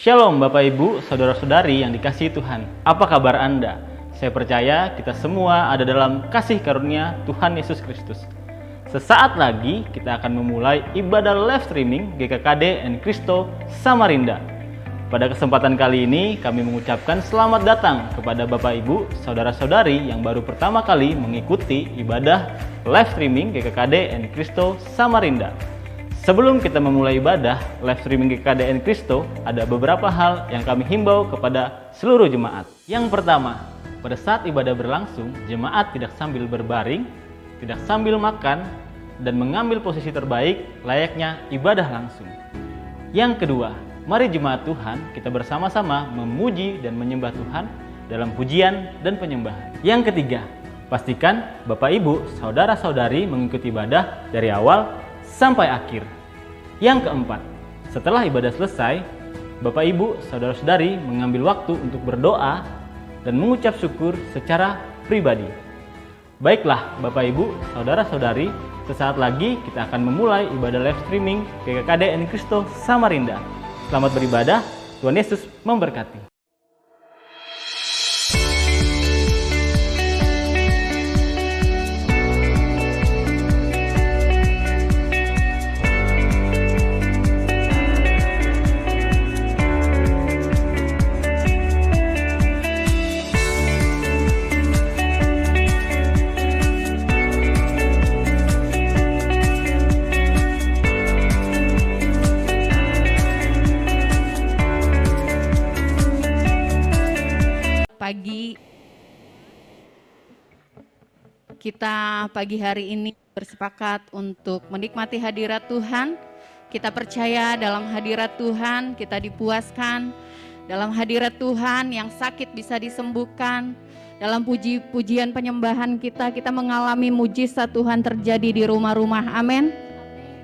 Shalom Bapak Ibu, Saudara-saudari yang dikasihi Tuhan. Apa kabar Anda? Saya percaya kita semua ada dalam kasih karunia Tuhan Yesus Kristus. Sesaat lagi kita akan memulai ibadah live streaming GKKD and Cristo Samarinda. Pada kesempatan kali ini kami mengucapkan selamat datang kepada Bapak Ibu, Saudara-saudari yang baru pertama kali mengikuti ibadah live streaming GKKD and Cristo Samarinda. Sebelum kita memulai ibadah live streaming GKKD and Cristo, ada beberapa hal yang kami himbau kepada seluruh jemaat. Yang pertama, pada saat ibadah berlangsung, jemaat tidak sambil berbaring, tidak sambil makan, dan mengambil posisi terbaik layaknya ibadah langsung. Yang kedua, mari jemaat Tuhan kita bersama-sama memuji dan menyembah Tuhan dalam pujian dan penyembahan. Yang ketiga, pastikan Bapak Ibu, Saudara-saudari mengikuti ibadah dari awal sampai akhir. Yang keempat, setelah ibadah selesai, Bapak Ibu, Saudara-saudari mengambil waktu untuk berdoa dan mengucap syukur secara pribadi. Baiklah Bapak Ibu, Saudara-saudari, sesaat lagi kita akan memulai ibadah live streaming GKKD and Cristo Samarinda. Selamat beribadah, Tuhan Yesus memberkati. Kita pagi hari ini bersepakat untuk menikmati hadirat Tuhan. Kita percaya dalam hadirat Tuhan kita dipuaskan. Dalam hadirat Tuhan yang sakit bisa disembuhkan. Dalam pujian penyembahan kita mengalami mujizat Tuhan terjadi di rumah-rumah. Amin.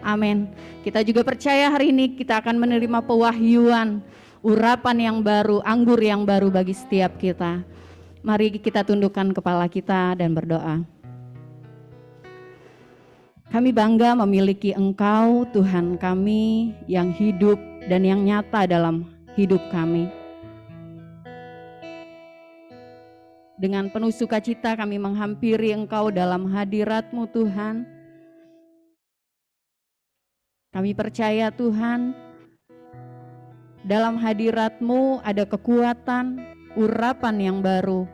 Amin. Kita juga percaya hari ini kita akan menerima pewahyuan, urapan yang baru, anggur yang baru bagi setiap kita. Mari kita tundukkan kepala kita dan berdoa. Kami bangga memiliki Engkau, Tuhan kami, yang hidup dan yang nyata dalam hidup kami. Dengan penuh sukacita kami menghampiri Engkau dalam hadirat-Mu, Tuhan. Kami percaya, Tuhan, dalam hadirat-Mu ada kekuatan, urapan yang baru.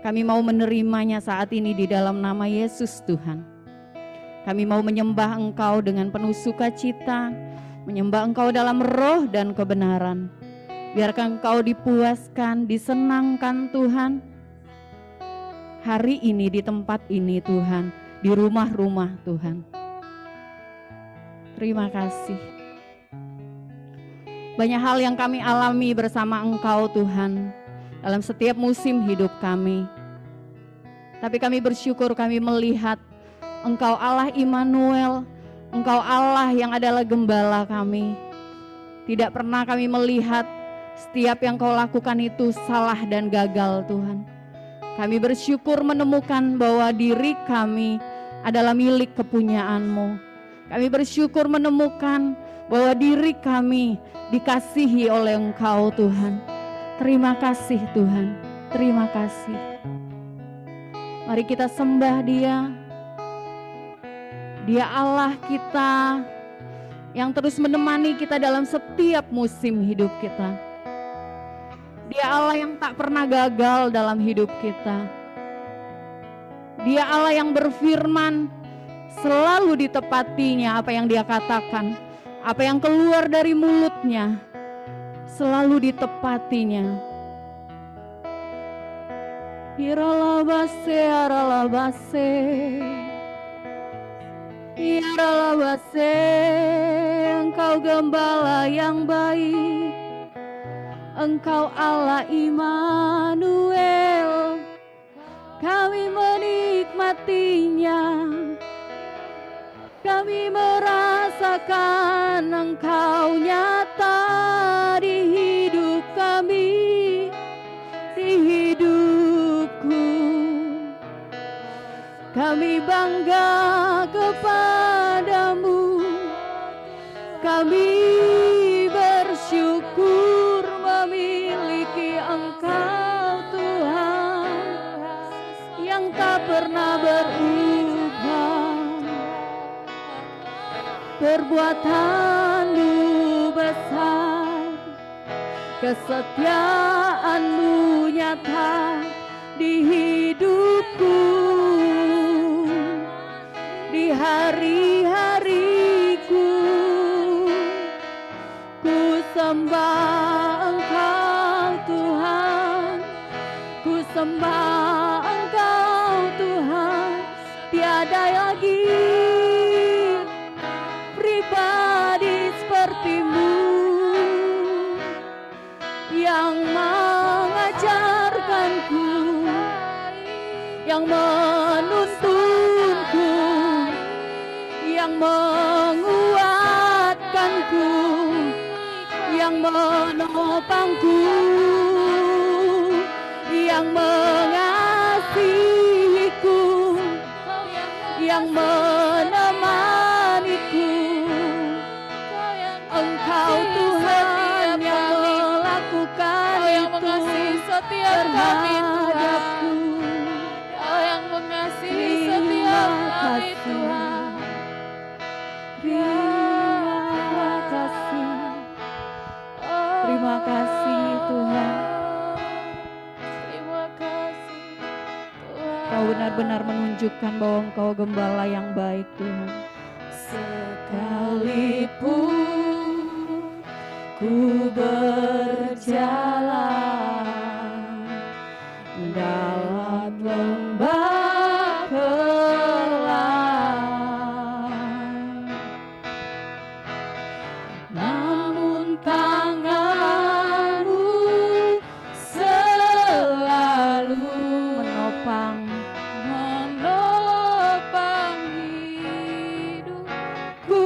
Kami mau menerimanya saat ini di dalam nama Yesus, Tuhan. Kami mau menyembah Engkau dengan penuh sukacita, menyembah Engkau dalam roh dan kebenaran. Biarkan Engkau dipuaskan, disenangkan Tuhan. Hari ini di tempat ini Tuhan, di rumah-rumah Tuhan. Terima kasih. Banyak hal yang kami alami bersama Engkau Tuhan, dalam setiap musim hidup kami. Tapi kami bersyukur kami melihat Engkau Allah Immanuel, Engkau Allah yang adalah gembala kami. Tidak pernah kami melihat setiap yang Kau lakukan itu salah dan gagal Tuhan. Kami bersyukur menemukan bahwa diri kami adalah milik kepunyaan-Mu. Kami bersyukur menemukan bahwa diri kami dikasihi oleh Engkau Tuhan. Terima kasih Tuhan, terima kasih. Mari kita sembah Dia. Dia Allah kita yang terus menemani kita dalam setiap musim hidup kita. Dia Allah yang tak pernah gagal dalam hidup kita. Dia Allah yang berfirman, selalu ditepatinya apa yang Dia katakan. Apa yang keluar dari mulutnya selalu ditepatinya. Iralabase, aralabase. Iralabase, Engkau gembala yang baik. Engkau Allah Immanuel. Kami menikmatinya. Kami merasakan Engkau nyata di hidup kami, di hidupku. Kami bangga kepadamu, kami bersyukur. Perbuatan-Mu besar, kesetiaan-Mu nyata di hidupku, di hari-hariku. Ku sembah Engkau Tuhan, ku sembah Engkau Tuhan. Tiada lagi pribadi seperti-Mu yang mengajarkanku, yang menuntunku, yang menguatkanku, yang menopangku, yang mengasihiku, yang menemaniku. Engkau Tuhan yang melakukan itu terhadapku. Kau yang mengasihi setiap kami Tuhan. Terima kasih. Terima kasih Tuhan. Terima kasih Tuhan. Kau benar-benar menunjukkan bahwa Engkau gembala yang baik Tuhan. Sekalipun ku berjalan dalam lembah kelam, namun tangan-Mu selalu menopang hidupku.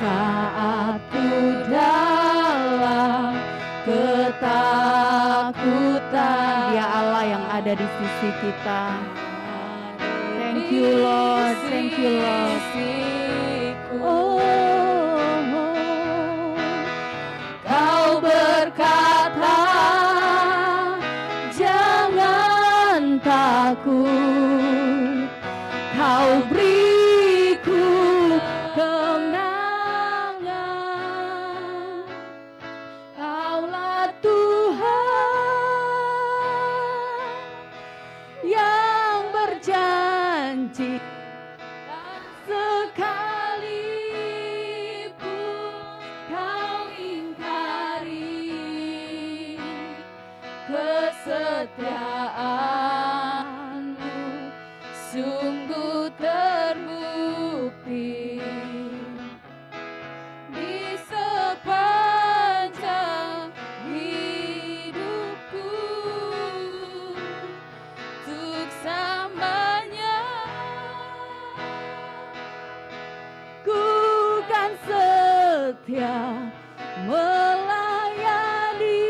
Saat ku dalam ketakutan, Dia Allah yang ada di sisi kita. Thank you Lord, thank you Lord. Kau berkata, jangan takut, Kau beriku kemenangan. Kaulah Tuhan yang berjanji, sekalipun kau ingkari kesetiaan-Mu sungguh terbukti di sepanjang hidupku. Untuk selamanya ku kan setia melayani,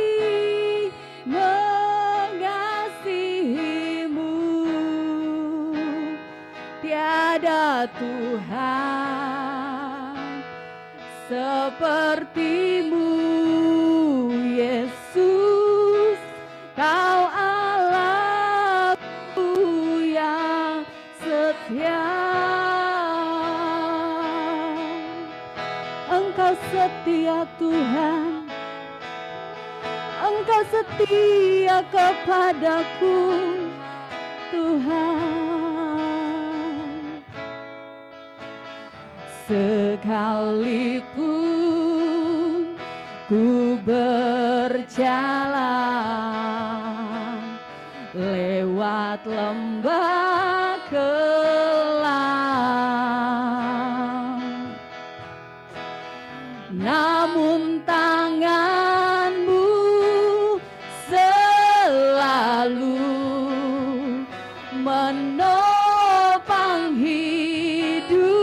mengasihi-Mu. Tiada Tuhan seperti-Mu, Yesus. Kau Allahku yang setia. Engkau setia Tuhan, Engkau setia kepadaku Tuhan. Sekalipun ku berjalan lewat lembah kelam, namun tangan-Mu selalu menopang hidupku.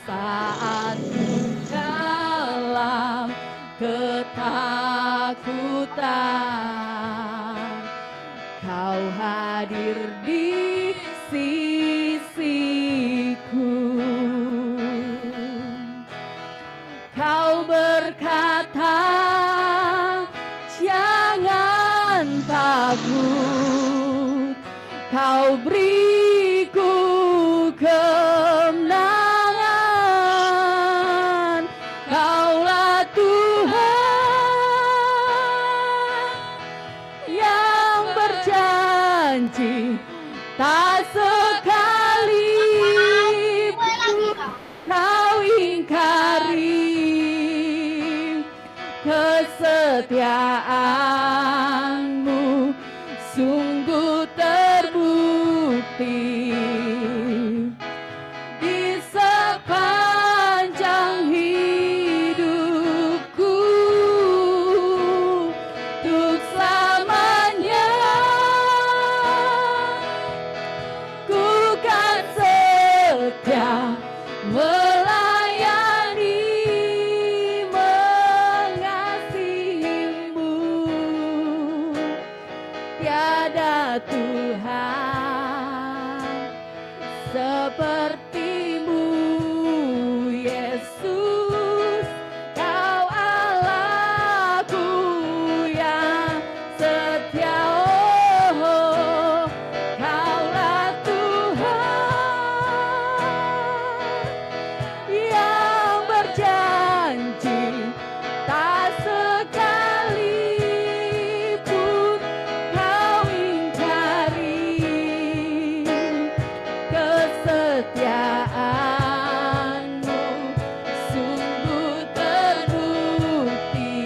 Saat dalam ketakutan, Kau hadir di sisiku. Kau berkata, jangan takut, Kau beriku kemenangan. Kaulah Tuhan yang berjanji tak sekalipun kau ingkari kesetiaanmu sungguh terbukti di sepanjang hidupku untuk selamanya. Ku kan setia melayani, mengasihimu. Tiada Tuhan sepertimu, Yesus. Kau Allahku yang setia. Oh, Kaulah Tuhan yang berjanji tak sekalipun kau ingkari kesetiaanmu sungguh terbukti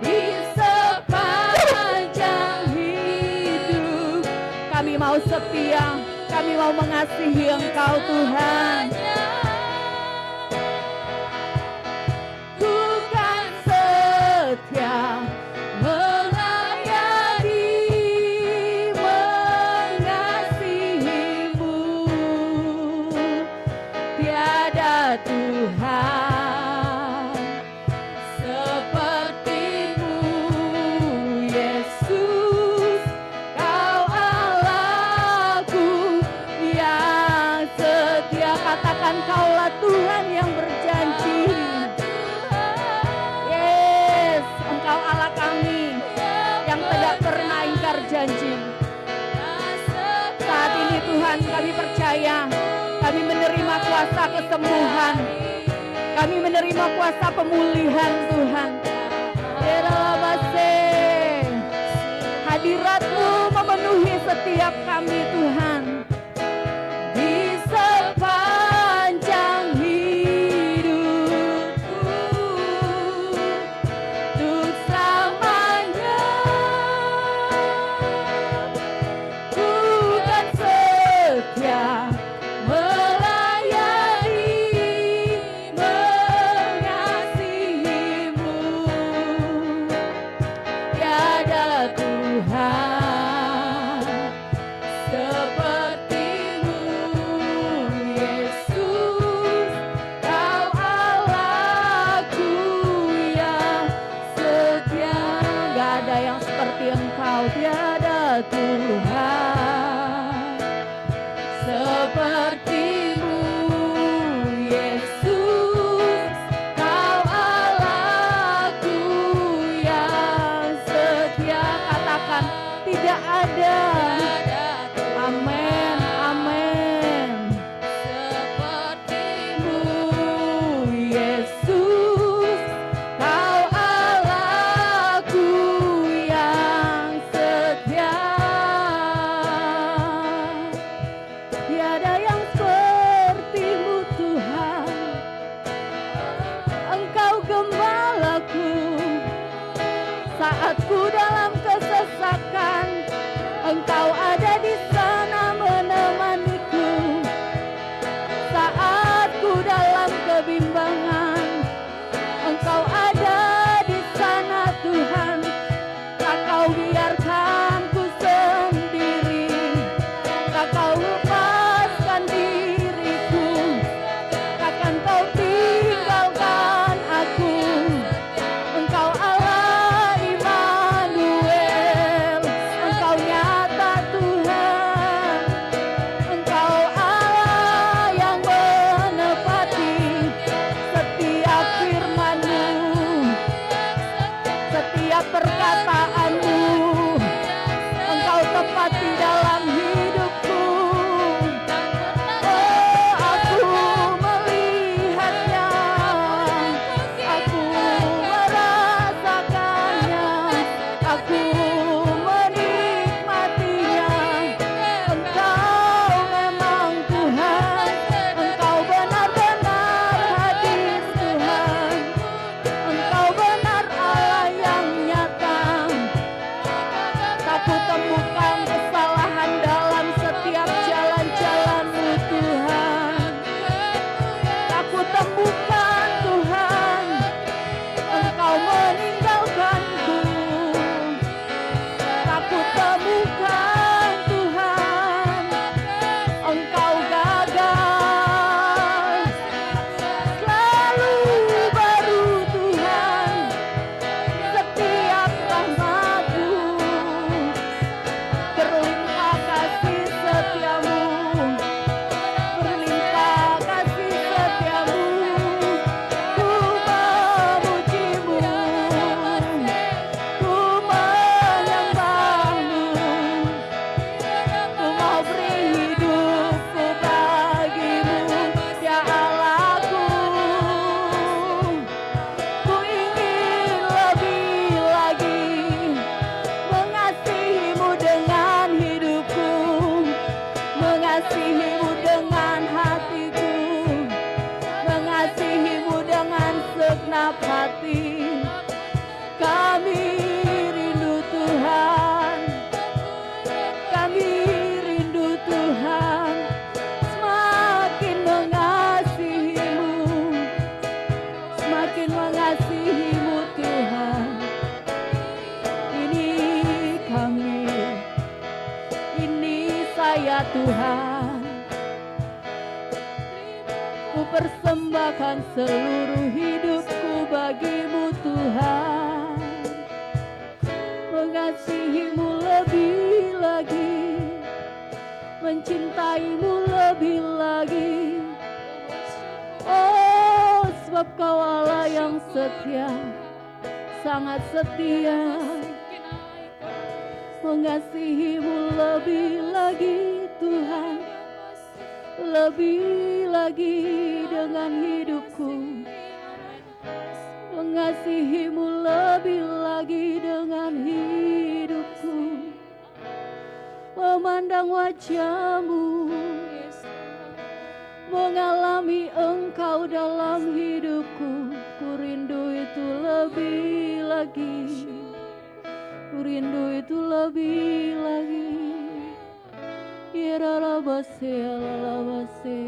di sepanjang hidup. Kami mau setia, kami mau mengasihi Engkau Tuhan. Ku kan setia melayani, mengasihimu. Tiada Tuhan sepertimu, Yesus. Kau Allahku yang setia. Katakan Kaulah Tuhan yang berjanji. Yes, Engkau Allah kami yang tidak pernah ingkar janji. Saat ini Tuhan kami percaya, kami menerima kuasa kesembuhan, kami menerima kuasa pemulihan Tuhan. Yerabase, hadirat-Mu memenuhi setiap kami Tuhan. Di sepanjang hidupku untuk selamanya, ku kan setia melayani, mengasihimu. Tiada Tuhan sepertimu, Yesus. Kau Allahku yang setia. Gak ada yang seperti Engkau. Tiada Tuhan sepertimu, Yesus. Kau Allahku yang setia. Katakan tidak ada. Amin, amin. Sepertimu, Yesus. Kau Allahku yang setia. Tiada yang sepertimu Tuhan. Engkau gembalaku saat ku dalam kesesakan. Engkau Aku temukan kesalahan dalam setiap jalan-jalan-Mu Tuhan. Aku temukan Tuhan, Engkau meninggalkanku. Aku temukan Tuhan, Engkau gagal. Selalu baru Tuhan, setiap rahmat-Mu. Berlimpah kasih setia-Mu, berlimpah kasih setia-Mu. Ku memuji-Mu, ku menyembah-Mu. Ku mau beri hidupku bagi-Mu, ya Allahku. Ku ingin lebih lagi mengasihi-Mu dengan hidupku, mengasihi-Mu dengan hatiku, mengasihi-Mu dengan segenap hati. Kami rindu Tuhan, kami rindu Tuhan, semakin mengasihi-Mu, semakin mengasihi-Mu Tuhan. Ini kami, ini saya Tuhan. Ku persembahkan seluruh hidupku bagi-Mu Tuhan. Mengasihi-Mu lebih lagi, mencintai-Mu lebih lagi. Oh, sebab Kau Allah yang setia, sangat setia. Mengasihi-Mu lebih lagi Tuhan, lebih lagi dengan hidupku. Mengasihi-Mu lebih lagi dengan hidupku. Memandang wajah-Mu, mengalami Engkau dalam hidupku. Ku rindu itu lebih lagi, ku rindu itu lebih lagi. Ya lalabase, ya lalabase,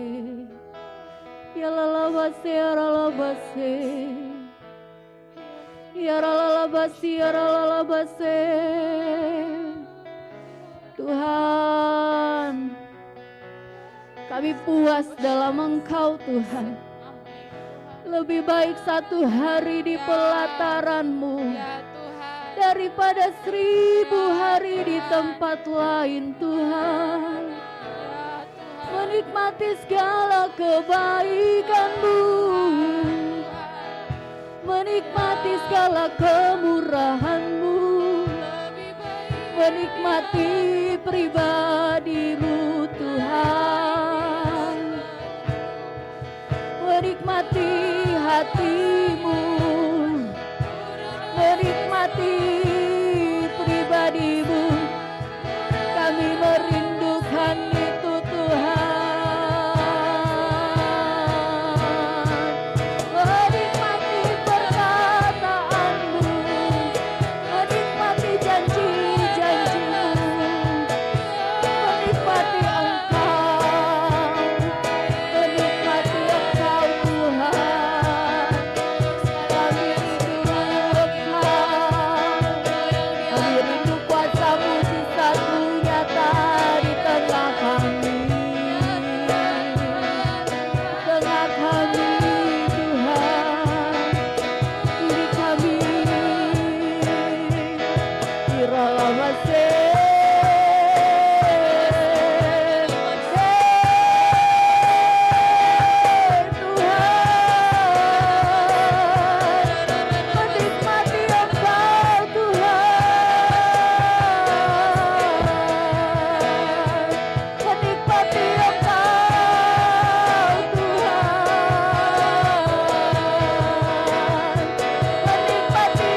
ya lalabase, ya lalabase, ya lalabase, ya lalabase. Tuhan, kami puas dalam Engkau Tuhan. Lebih baik satu hari di pelataran-Mu daripada 1000 hari di tempat lain Tuhan. Menikmati segala kebaikan-Mu, menikmati segala kemurahan-Mu, menikmati pribadi-Mu Tuhan, menikmati hati-Mu, menikmati pribadi-Mu. Kami merindukan itu Tuhan. Menikmati perkataan-Mu, menikmati janji-janji-Mu, menikmati Engkau, menikmati Engkau Tuhan. Kami rindu Engkau, kami rindu kuasa mujizat-Mu nyata di tengah kami, tengah kami Tuhan. Ini kami, Iralawase. Menikmati Engkau Tuhan, menikmati Engkau Tuhan, menikmati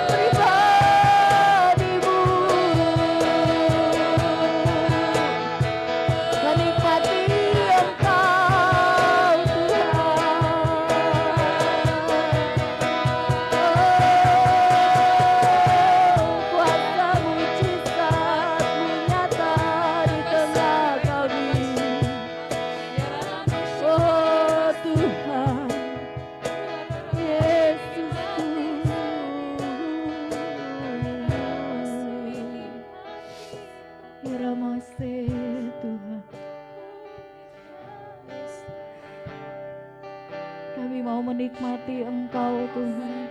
pribadi-Mu. Iramase Tuhan. Kami mau menikmati Engkau Tuhan.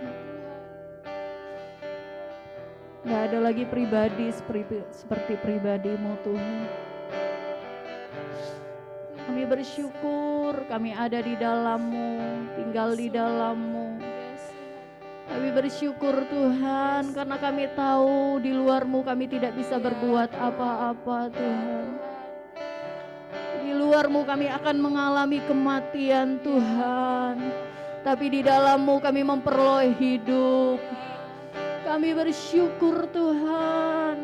Gak ada lagi pribadi seperti pribadi-Mu Tuhan. Kami bersyukur kami ada di dalam-Mu, tinggal di dalam-Mu. Kami bersyukur Tuhan karena kami tahu di luar-Mu kami tidak bisa berbuat apa-apa Tuhan. Di luar-Mu kami akan mengalami kematian Tuhan. Tapi di dalam-Mu kami memperoleh hidup. Kami bersyukur Tuhan.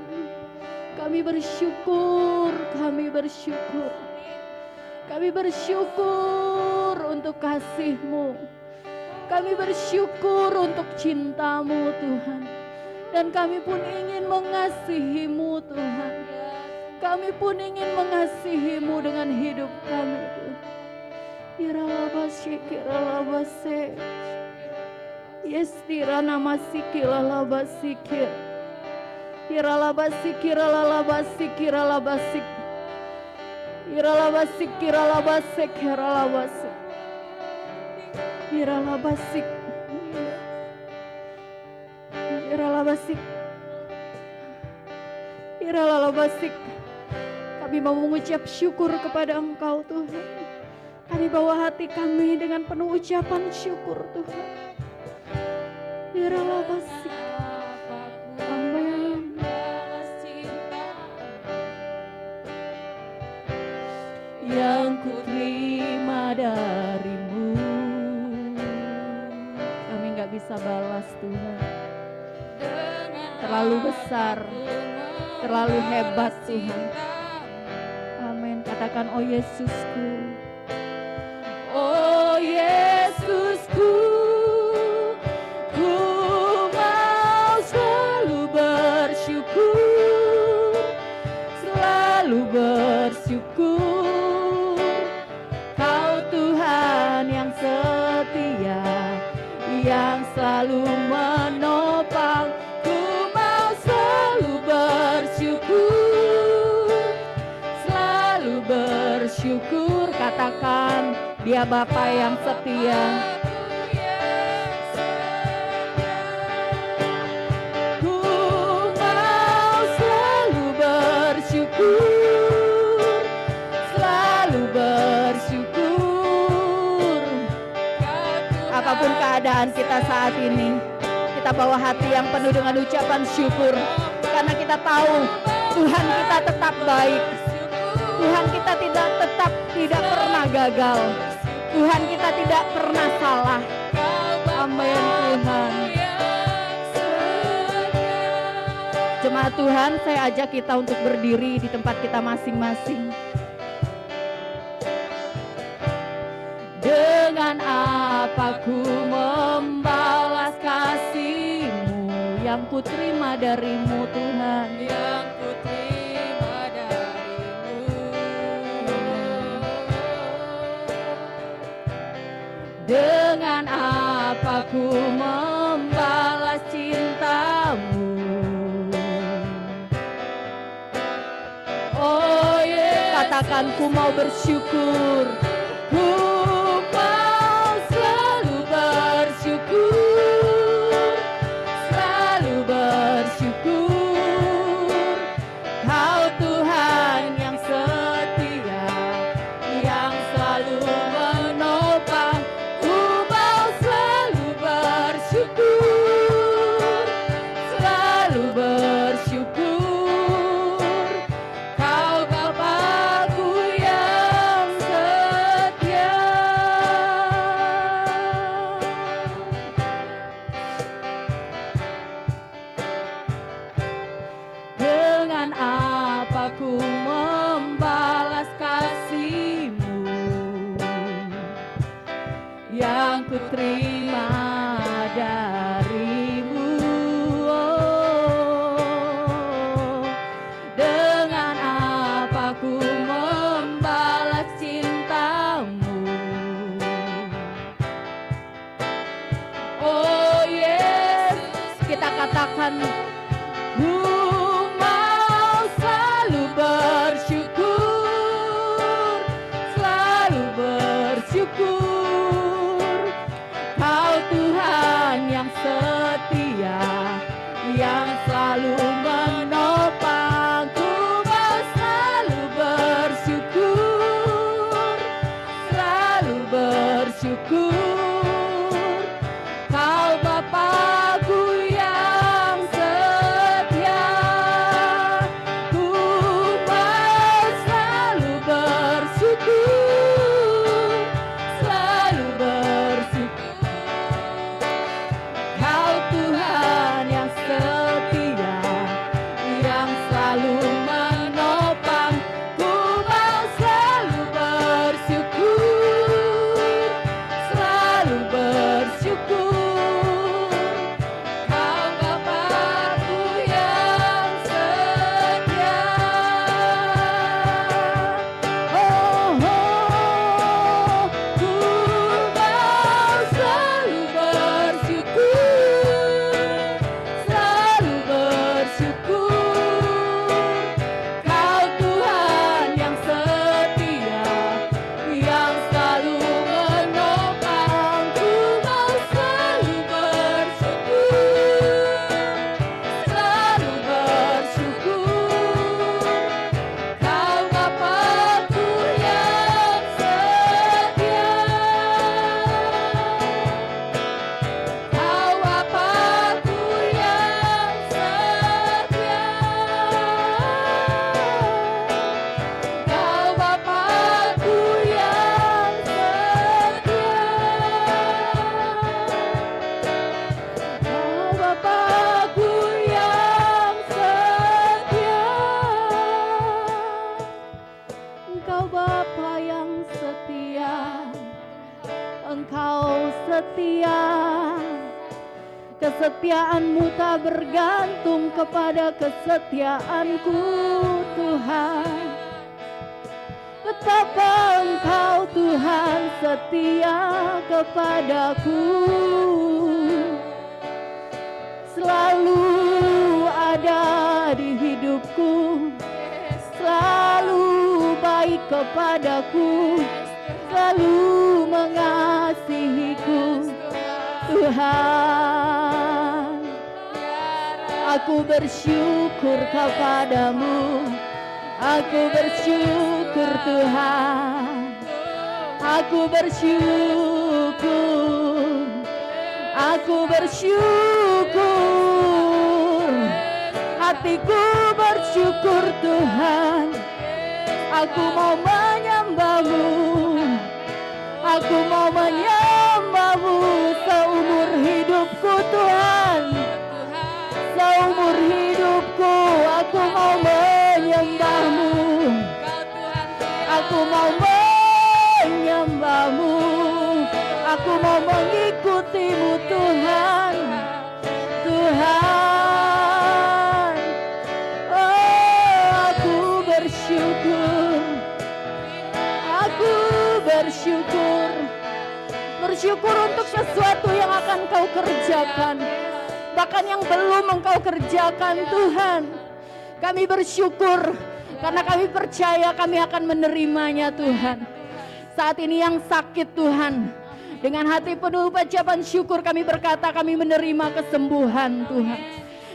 Kami bersyukur, kami bersyukur. Kami bersyukur untuk kasih-Mu. Kami bersyukur untuk cinta-Mu Tuhan. Dan kami pun ingin mengasihi-Mu Tuhan. Kami pun ingin mengasihi-Mu dengan hidup kami Tuhan. Iralabasi kiralabase. Yestira namasi kilalabasi kir. Kiralabasi kiralalabasi kiralabasi. Iralabasi kiralabase kiralabasi. Iralabasi. Iralabasi. Iralabasi. Kami mau mengucap syukur kepada Engkau Tuhan. Kami bawa hati kami dengan penuh ucapan syukur Tuhan. Iralabasi. Amin. Yang ku terima dari-Mu, kami gak bisa balas Tuhan. Terlalu besar, terlalu hebat Tuhan. Amin. Katakan, oh Yesusku, oh Yesusku, ku mau selalu bersyukur, selalu bersyukur. Kau Tuhan yang setia, yang selalu menopang. Ku mau selalu bersyukur, selalu bersyukur. Katakan, Dia Bapa yang setia. Ku mau selalu bersyukur, selalu bersyukur. Apapun keadaan kita saat ini, kita bawa hati yang penuh dengan ucapan syukur. Karena kita tahu Tuhan kita tetap baik. Tuhan kita tetap tidak pernah gagal. Tuhan kita tidak pernah salah. Amin Tuhan. Jemaat Tuhan, saya ajak kita untuk berdiri di tempat kita masing-masing. Dengan apa ku membalas kasih-Mu yang ku terima dari-Mu Tuhan. Yang ku terima dari-Mu. Dengan apa ku membalas cinta-Mu. Oh yeah. Katakan, ku mau bersyukur. Ku mau selalu bersyukur, selalu bersyukur. Kau Tuhan yang setia, yang selalu menopang. Ku mau selalu bersyukur, selalu bersyukur. Kau Bapa-Ku yang setia. Dengan apa ku membalas kasih-Mu yang ku terima dari-Mu. Oh, dengan apa ku membalas cinta-Mu. Oh Yesus, kita katakan, ku mau selalu setia. Kesetiaan-Mu tak bergantung kepada kesetiaanku Tuhan. Betapa Engkau Tuhan setia kepadaku. Selalu ada di hidupku, selalu baik kepadaku, selalu mengasihiku Tuhan. Aku bersyukur kepadamu, aku bersyukur Tuhan. Aku bersyukur, aku bersyukur. Hatiku bersyukur Tuhan. Aku mau menyembah-Mu, aku mau menyembah-Mu seumur hidupku Tuhan. Seumur hidupku aku mau menyembah-Mu, aku mau menyembah-Mu, aku mau mengikuti-Mu Tuhan. Tuhan, oh aku bersyukur, aku bersyukur. Bersyukur untuk sesuatu yang akan Kau kerjakan, bahkan yang belum Engkau kerjakan Tuhan. Kami bersyukur karena kami percaya kami akan menerimanya Tuhan. Saat ini yang sakit Tuhan, dengan hati penuh ucapan syukur kami berkata kami menerima kesembuhan Tuhan.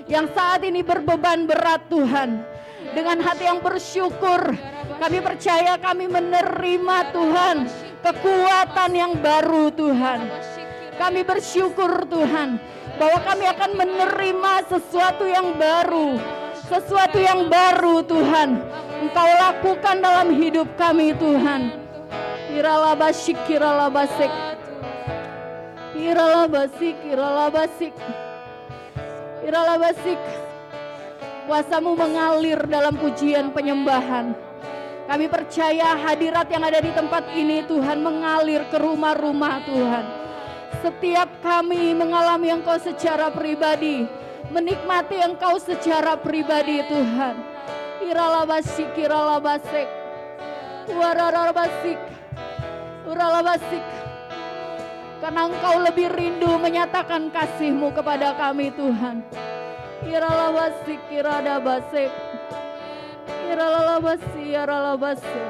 Yang saat ini berbeban berat Tuhan, dengan hati yang bersyukur kami percaya kami menerima Tuhan kekuatan yang baru Tuhan. Kami bersyukur Tuhan bahwa kami akan menerima sesuatu yang baru. Sesuatu yang baru Tuhan Engkau lakukan dalam hidup kami Tuhan. Iralabasik, iralabasik, iralabasik, iralabasik, iralabasik. Kuasa-Mu mengalir dalam pujian penyembahan. Kami percaya hadirat yang ada di tempat ini Tuhan mengalir ke rumah-rumah Tuhan. Setiap kami mengalami Engkau secara pribadi, menikmati Engkau secara pribadi Tuhan. Iralabasik, iralabasik, wararabasik, uralabasik. Karena Engkau lebih rindu menyatakan kasih-Mu kepada kami Tuhan. Iralabasik, iradabasik, iralabasik, iralabasik,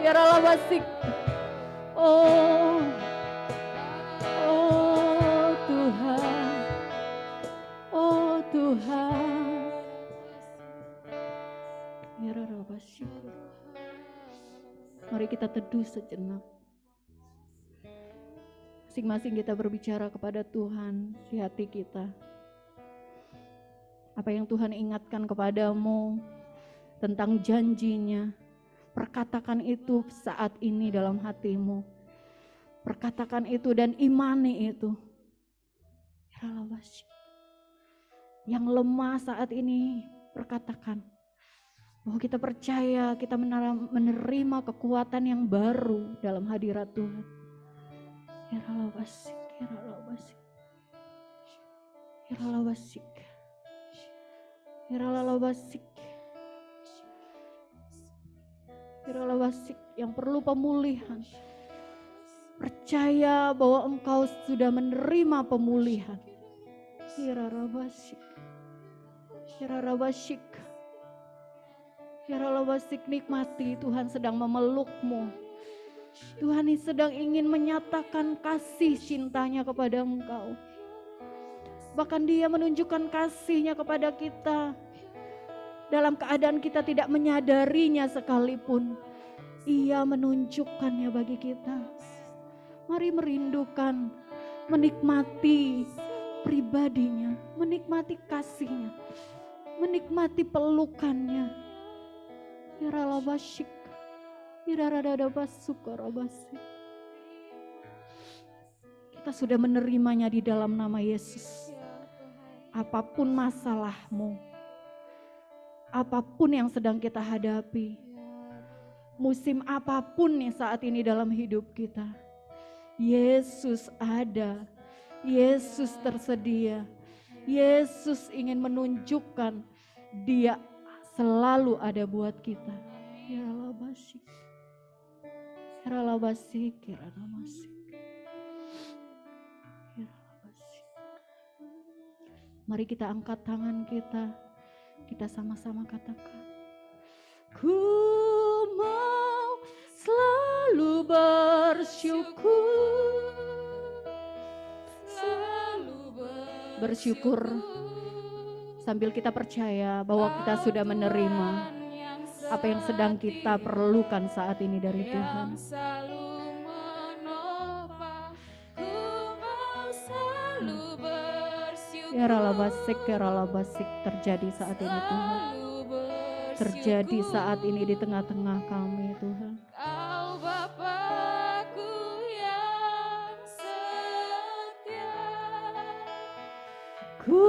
iralabasik. Oh, oh Tuhan, oh Tuhan. Iralabasik. Mari kita teduh sejenak. Masing-masing kita berbicara kepada Tuhan di hati kita. Apa yang Tuhan ingatkan kepadamu tentang janjinya, perkatakan itu saat ini dalam hatimu. Perkatakan itu dan imani itu. Yang lemah saat ini, perkatakan bahwa kita percaya kita menerima kekuatan yang baru dalam hadirat Tuhan. Iralabasik, iralabasik, iralabasik, iralabasik, iralabasik yang perlu pemulihan. Percaya bahwa engkau sudah menerima pemulihan. Iralabasik, iralabasik, iralabasik. Nikmati Tuhan sedang memelukmu. Tuhan sedang ingin menyatakan kasih cintanya kepada engkau. Bahkan Dia menunjukkan kasih-Nya kepada kita dalam keadaan kita tidak menyadarinya sekalipun. Ia menunjukkannya bagi kita. Mari merindukan, menikmati pribadinya, menikmati kasih-Nya, menikmati pelukannya. Iralabasik, irarabasik. Kita sudah menerimanya di dalam nama Yesus. Apapun masalahmu, apapun yang sedang kita hadapi, musim apapun yang saat ini dalam hidup kita, Yesus ada, Yesus tersedia, Yesus ingin menunjukkan Dia selalu ada buat kita. Ya labasik, ya labasik, ya labasik, ya labasik. Mari kita angkat tangan kita sama-sama katakan, ku mau selalu bersyukur sambil kita percaya bahwa kita sudah menerima apa yang sedang kita perlukan saat ini dari Tuhan. Ya ralabasik terjadi saat ini Tuhan. Terjadi saat ini di tengah-tengah kami Tuhan. Kau Bapakku yang setia. Ku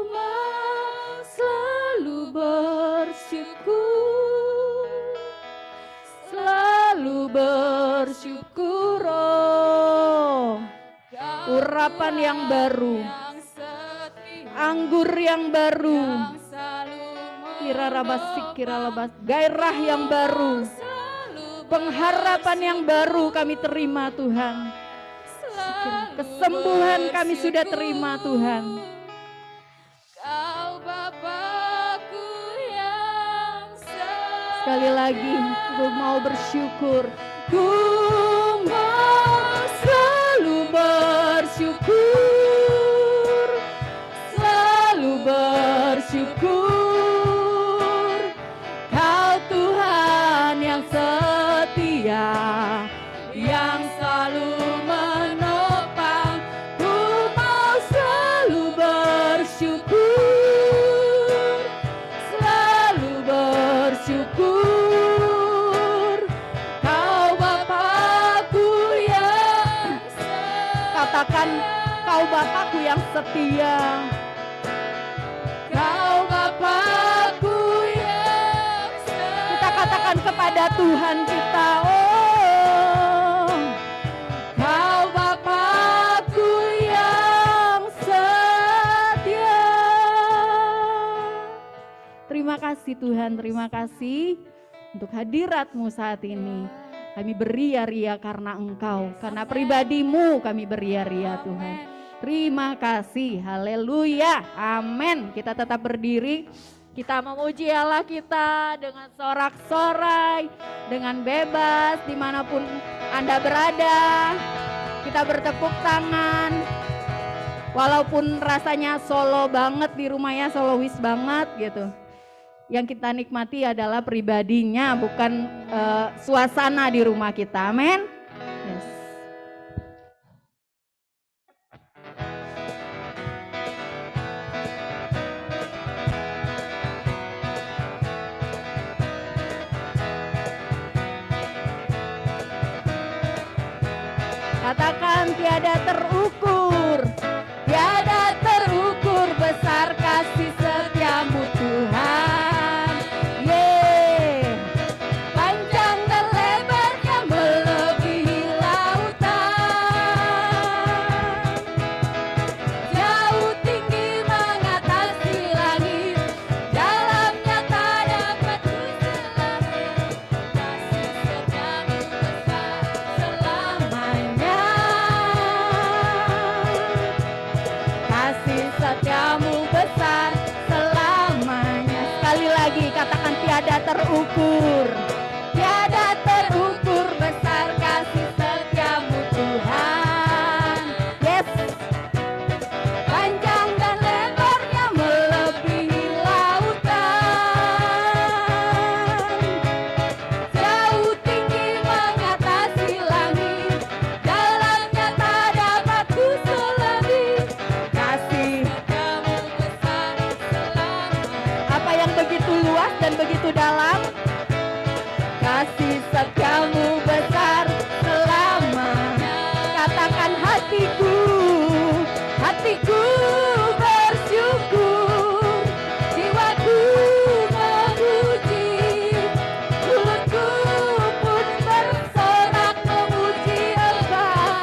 mau selalu bersyukur, oh. Urapan yang baru, anggur yang baru, gairah yang baru, pengharapan yang baru kami terima Tuhan. Kesembuhan kami sudah terima Tuhan. Kau Bapakku yang setia. Sekali lagi ku mau bersyukur, ku mau selalu bersyukur, selalu bersyukur. Kau Tuhan yang setia, yang selalu menopang. Ku mau selalu bersyukur, selalu bersyukur. Kau Bapakku yang setia. Katakan, Kau Bapakku yang setia. Kau Bapakku yang setia. Kita katakan kepada Tuhan kita, oh, Kau Bapakku yang setia. Terima kasih Tuhan, terima kasih untuk hadirat-Mu saat ini. Kami beria-ria karena Engkau, karena pribadi-Mu kami beria-ria Tuhan. Terima kasih, haleluya, amin. Kita tetap berdiri, kita memuji Allah kita dengan sorak-sorai, dengan bebas dimanapun Anda berada. Kita bertepuk tangan, walaupun rasanya solo banget di rumahnya, solois banget gitu. Yang kita nikmati adalah pribadinya, bukan suasana di rumah kita, amin. Yes. Katakan tiada terukur, tiada terukur besar kasih setiamu Tuhan. Yeay, panjang dan lebarnya melebihi lautan, jauh tinggi mengatasi langit, dalamnya tak dapat kuselami. Kasih setiamu besar selamanya. Kasih setiamu besar selamanya. Sekali lagi katakan tiada terukur, tiada terukur besar kasih setiamu Tuhan. Yes. Panjang dan lebarnya melebihi lautan, jauh tinggi mengatasi langit, dalamnya tak dapat kuselami. Kasih setiamu besar selamanya. Apa yang begitu luas dan begitu dalam? Kasih setiamu besar selamanya. Katakan hatiku, hatiku bersyukur, jiwaku memuji, mulutku pun bersorak memuji Engkau.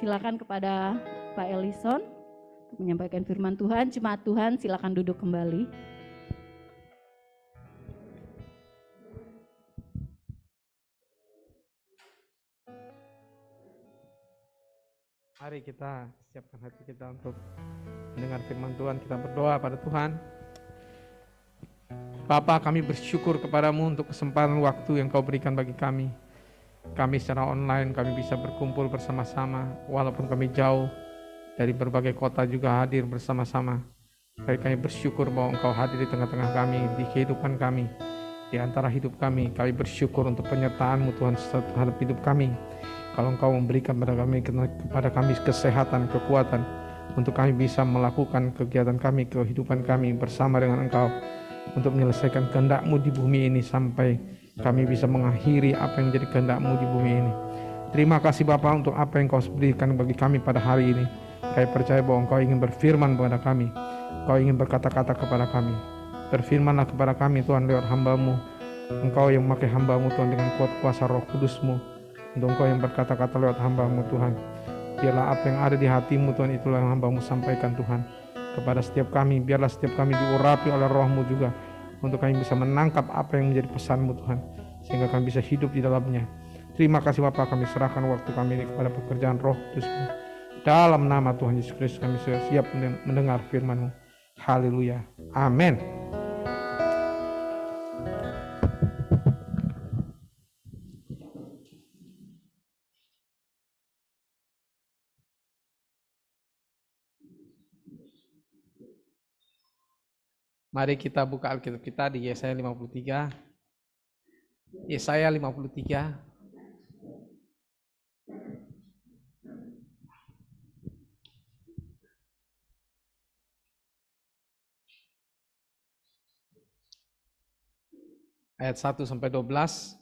persilakan kepada Pak Ellison untuk menyampaikan firman Tuhan. Jemaat Tuhan silakan duduk kembali. Mari kita siapkan hati kita untuk mendengar firman Tuhan. Kita berdoa pada Tuhan. Bapa, kami bersyukur kepadamu untuk kesempatan waktu yang kau berikan bagi kami. Kami secara online, kami bisa berkumpul bersama-sama, walaupun kami jauh dari berbagai kota juga hadir bersama-sama. Kami bersyukur bahwa engkau hadir di tengah-tengah kami, di kehidupan kami, di antara hidup kami. Kami bersyukur untuk penyertaan-Mu Tuhan terhadap hidup kami. Kalau engkau memberikan kepada kami kesehatan, kekuatan, untuk kami bisa melakukan kegiatan kami, kehidupan kami bersama dengan engkau, untuk menyelesaikan kehendak-Mu di bumi ini sampai kami bisa mengakhiri apa yang menjadi kehendak-Mu di bumi ini. Terima kasih Bapa untuk apa yang Kau berikan bagi kami pada hari ini. Kami percaya bahwa Engkau ingin berfirman kepada kami, Engkau ingin berkata-kata kepada kami. Berfirmanlah kepada kami Tuhan lewat hamba-Mu. Engkau yang memakai hamba-Mu Tuhan dengan kuat kuasa Roh Kudus-Mu, untuk Engkau yang berkata-kata lewat hamba-Mu Tuhan. Biarlah apa yang ada di hati-Mu Tuhan, itulah yang hamba-Mu sampaikan Tuhan kepada setiap kami. Biarlah setiap kami diurapi oleh Roh-Mu juga, untuk kami bisa menangkap apa yang menjadi pesan-Mu Tuhan, sehingga kami bisa hidup di dalamnya. Terima kasih Bapa, kami serahkan waktu kami ini kepada pekerjaan Roh Kudus-Mu. Dalam nama Tuhan Yesus Kristus kami sudah siap mendengar firman-Mu. Haleluya. Amin. Mari kita buka Alkitab kita di Yesaya 53. Yesaya 53. Ayat 1 sampai 12.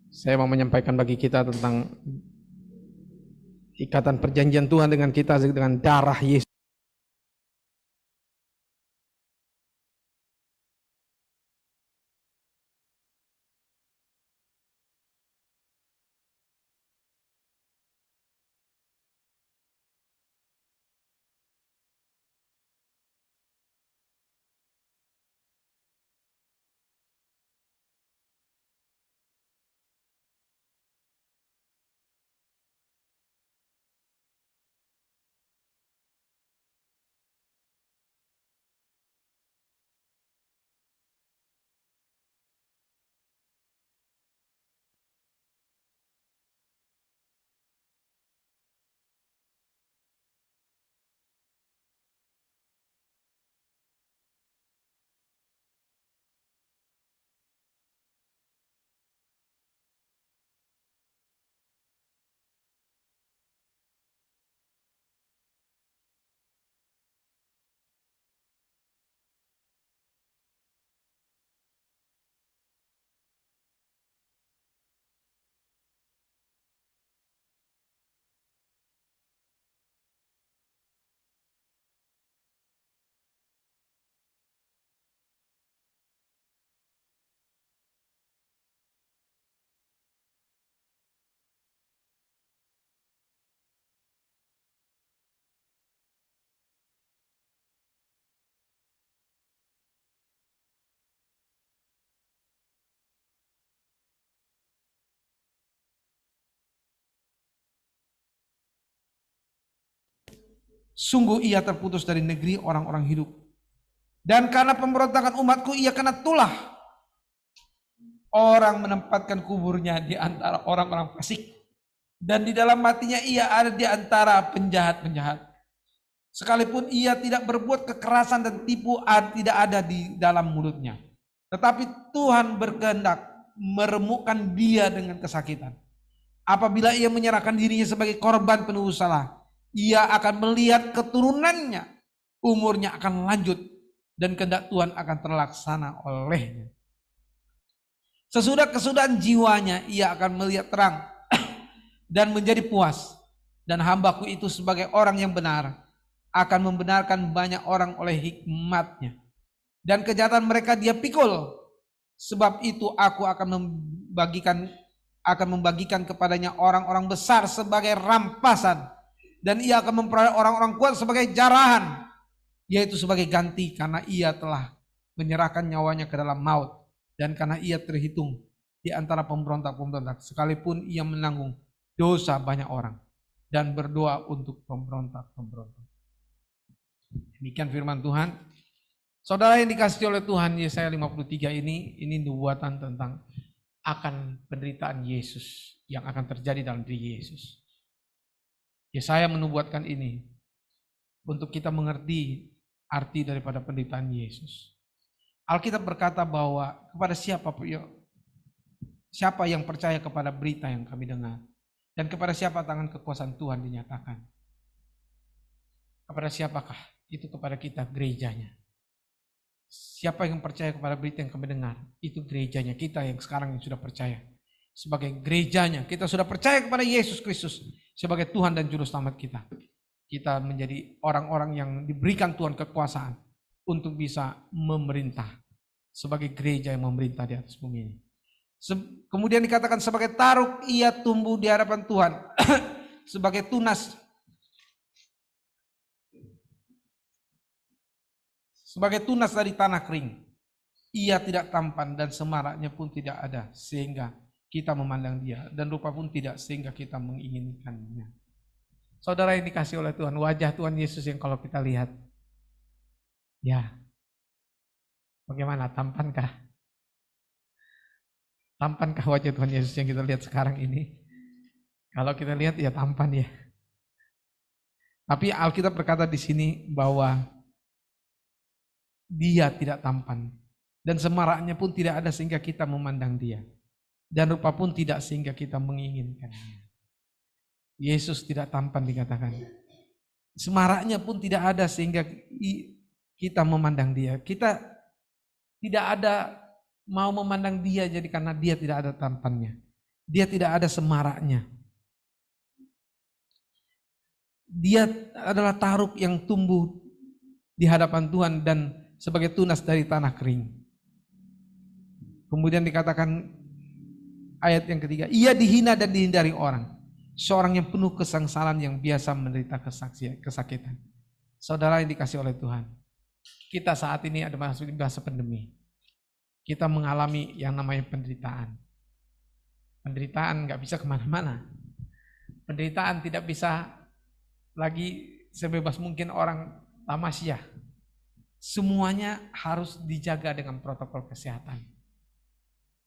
Saya mau menyampaikan bagi kita tentang ikatan perjanjian Tuhan dengan kita dengan darah Yesus. Sungguh ia terputus dari negeri orang-orang hidup. Dan karena pemberontakan umatku ia kena tulah. Orang menempatkan kuburnya di antara orang-orang fasik. Dan di dalam matinya ia ada di antara penjahat-penjahat. Sekalipun ia tidak berbuat kekerasan dan tipu tidak ada di dalam mulutnya. Tetapi Tuhan berkehendak meremukkan dia dengan kesakitan. Apabila ia menyerahkan dirinya sebagai korban penebus salah, ia akan melihat keturunannya, umurnya akan lanjut, dan kehendak Tuhan akan terlaksana olehnya. Sesudah kesudahan jiwanya, ia akan melihat terang dan menjadi puas. Dan hambaku itu sebagai orang yang benar akan membenarkan banyak orang oleh hikmatnya. Dan kejahatan mereka dia pikul. Sebab itu aku akan membagikan kepadanya orang-orang besar sebagai rampasan. Dan ia akan memperoleh orang-orang kuat sebagai jarahan. Yaitu sebagai ganti karena ia telah menyerahkan nyawanya ke dalam maut. Dan karena ia terhitung di antara pemberontak-pemberontak. Sekalipun ia menanggung dosa banyak orang. Dan berdoa untuk pemberontak-pemberontak. Demikian firman Tuhan. Saudara yang dikasihi oleh Tuhan, Yesaya 53 ini nubuatan tentang akan penderitaan Yesus yang akan terjadi dalam diri Yesus. Yesaya menubuatkan ini untuk kita mengerti arti daripada penderitaan Yesus. Alkitab berkata bahwa kepada siapa yang percaya kepada berita yang kami dengar, dan kepada siapa tangan kekuasaan Tuhan dinyatakan. Kepada siapakah? Itu kepada kita, gerejanya. Siapa yang percaya kepada berita yang kami dengar, itu gerejanya, kita yang sekarang yang sudah percaya. Sebagai gerejanya, kita sudah percaya kepada Yesus Kristus sebagai Tuhan dan Juru Selamat kita. Kita menjadi orang-orang yang diberikan Tuhan kekuasaan untuk bisa memerintah. Sebagai gereja yang memerintah di atas bumi ini. Kemudian dikatakan sebagai taruk ia tumbuh di hadapan Tuhan. Sebagai tunas. Sebagai tunas dari tanah kering. Ia tidak tampan dan semaraknya pun tidak ada. Sehingga kita memandang dia. Dan rupa pun tidak sehingga kita menginginkannya. Saudara yang dikasih oleh Tuhan. Wajah Tuhan Yesus yang kalau kita lihat. Ya. Bagaimana? Tampankah? Tampankah wajah Tuhan Yesus yang kita lihat sekarang ini? Kalau kita lihat ya tampan ya. Tapi Alkitab berkata di sini bahwa dia tidak tampan. Dan semaraknya pun tidak ada sehingga kita memandang dia. Dan rupa pun tidak sehingga kita menginginkannya. Yesus tidak tampan dikatakan. Semaraknya pun tidak ada sehingga kita memandang dia. Kita tidak ada mau memandang dia jadi karena dia tidak ada tampannya. Dia tidak ada semaraknya. Dia adalah taruk yang tumbuh di hadapan Tuhan dan sebagai tunas dari tanah kering. Kemudian dikatakan ayat yang ketiga, ia dihina dan dihindari orang. Seorang yang penuh kesengsaraan yang biasa menderita kesakitan. Saudara yang dikasih oleh Tuhan, kita saat ini ada masa pandemi. Kita mengalami yang namanya penderitaan. Penderitaan gak bisa kemana-mana. Penderitaan tidak bisa lagi sebebas mungkin orang tamasya. Semuanya harus dijaga dengan protokol kesehatan.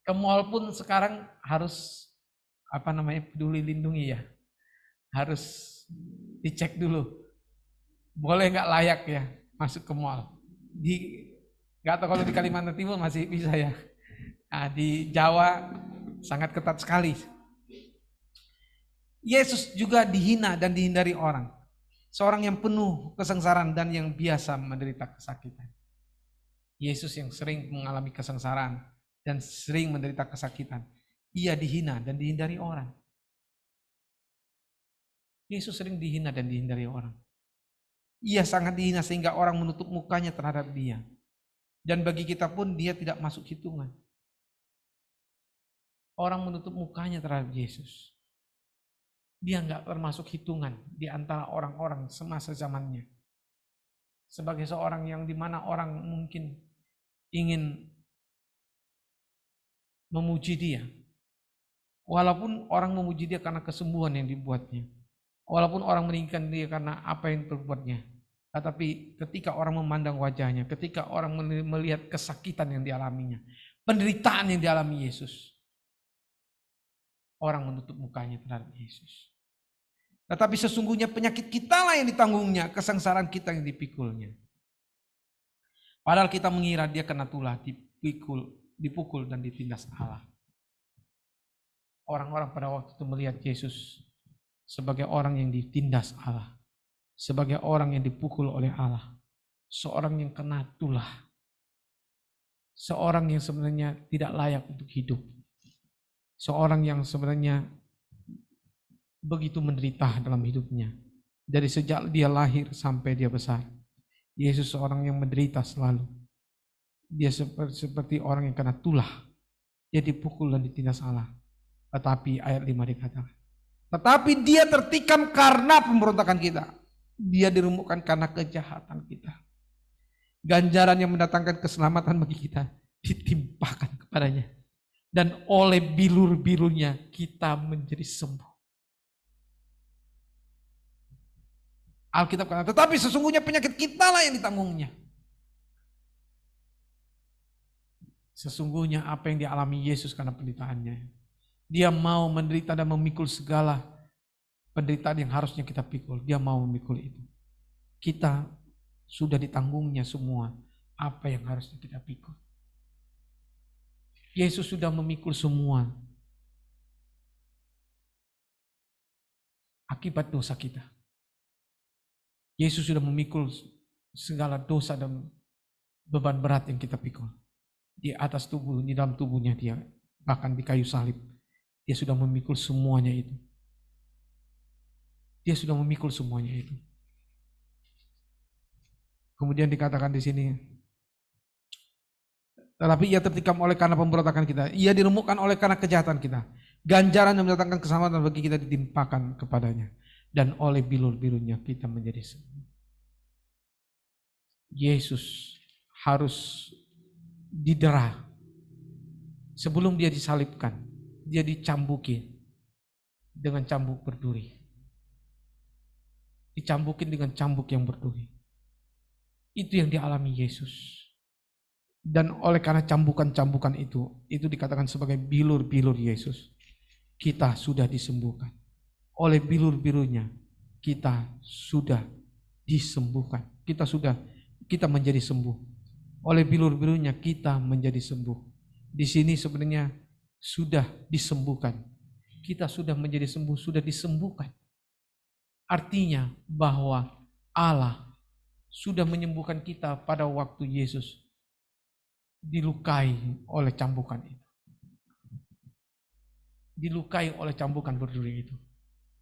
Ke mall pun sekarang harus peduli lindungi ya. Harus dicek dulu. Boleh nggak layak ya masuk ke mall. Nggak tahu kalau di Kalimantan Timur masih bisa ya. Nah, di Jawa sangat ketat sekali. Yesus juga dihina dan dihindari orang. Seorang yang penuh kesengsaraan dan yang biasa menderita kesakitan. Yesus yang sering mengalami kesengsaraan dan sering menderita kesakitan. Ia dihina dan dihindari orang. Yesus sering dihina dan dihindari orang. Ia sangat dihina sehingga orang menutup mukanya terhadap dia. Dan bagi kita pun dia tidak masuk hitungan. Orang menutup mukanya terhadap Yesus. Dia enggak termasuk hitungan di antara orang-orang semasa zamannya. Sebagai seorang yang dimana orang mungkin ingin memuji dia. Walaupun orang memuji dia karena kesembuhan yang dibuatnya. Walaupun orang meninggikan dia karena apa yang diperbuatnya. Tetapi ketika orang memandang wajahnya, ketika orang melihat kesakitan yang dialaminya, penderitaan yang dialami Yesus, orang menutup mukanya terhadap Yesus. Tetapi sesungguhnya penyakit kita lah yang ditanggungnya, kesengsaraan kita yang dipikulnya. Padahal kita mengira dia kena tulah, dipukul dan ditindas Allah. Orang-orang pada waktu itu melihat Yesus sebagai orang yang ditindas Allah. Sebagai orang yang dipukul oleh Allah. Seorang yang kena tulah. Seorang yang sebenarnya tidak layak untuk hidup. Seorang yang sebenarnya begitu menderita dalam hidupnya. Dari sejak dia lahir sampai dia besar. Yesus seorang yang menderita selalu. Dia seperti orang yang kena tulah. Dia dipukul dan ditindas Allah. Tetapi ayat 5 dikatakan, tetapi dia tertikam karena pemberontakan kita. Dia diremukkan karena kejahatan kita. Ganjaran yang mendatangkan keselamatan bagi kita ditimpakan kepadanya. Dan oleh bilur-bilurnya kita menjadi sembuh. Alkitab kata, tetapi sesungguhnya penyakit kita lah yang ditanggungnya. Sesungguhnya apa yang dialami Yesus karena penderitaannya. Dia mau menderita dan memikul segala penderitaan yang harusnya kita pikul. Dia mau memikul itu. Kita sudah ditanggungnya semua apa yang harusnya kita pikul. Yesus sudah memikul semua akibat dosa kita. Yesus sudah memikul segala dosa dan beban berat yang kita pikul. Di atas tubuh, di dalam tubuhnya dia, bahkan di kayu salib. Dia sudah memikul semuanya itu. Dia sudah memikul semuanya itu. Kemudian dikatakan di sini, tetapi ia tertikam oleh karena pemberontakan kita. Ia diremukkan oleh karena kejahatan kita. Ganjaran yang mendatangkan keselamatan bagi kita ditimpakan kepadanya. Dan oleh bilur-bilurnya kita menjadi sembuh. Yesus harus didera. Sebelum dia disalibkan, dia dicambuki dengan cambuk berduri. Dicambukin dengan cambuk yang berduri. Itu yang dialami Yesus. Dan oleh karena cambukan-cambukan itu dikatakan sebagai bilur-bilur Yesus. Kita sudah disembuhkan. Oleh bilur-bilurnya kita sudah disembuhkan. Kita menjadi sembuh. Oleh bilur-bilurnya kita menjadi sembuh. Di sini sebenarnya sudah disembuhkan. Kita sudah menjadi sembuh, sudah disembuhkan. Artinya bahwa Allah sudah menyembuhkan kita pada waktu Yesus dilukai oleh cambukan itu. Dilukai oleh cambukan berduri itu.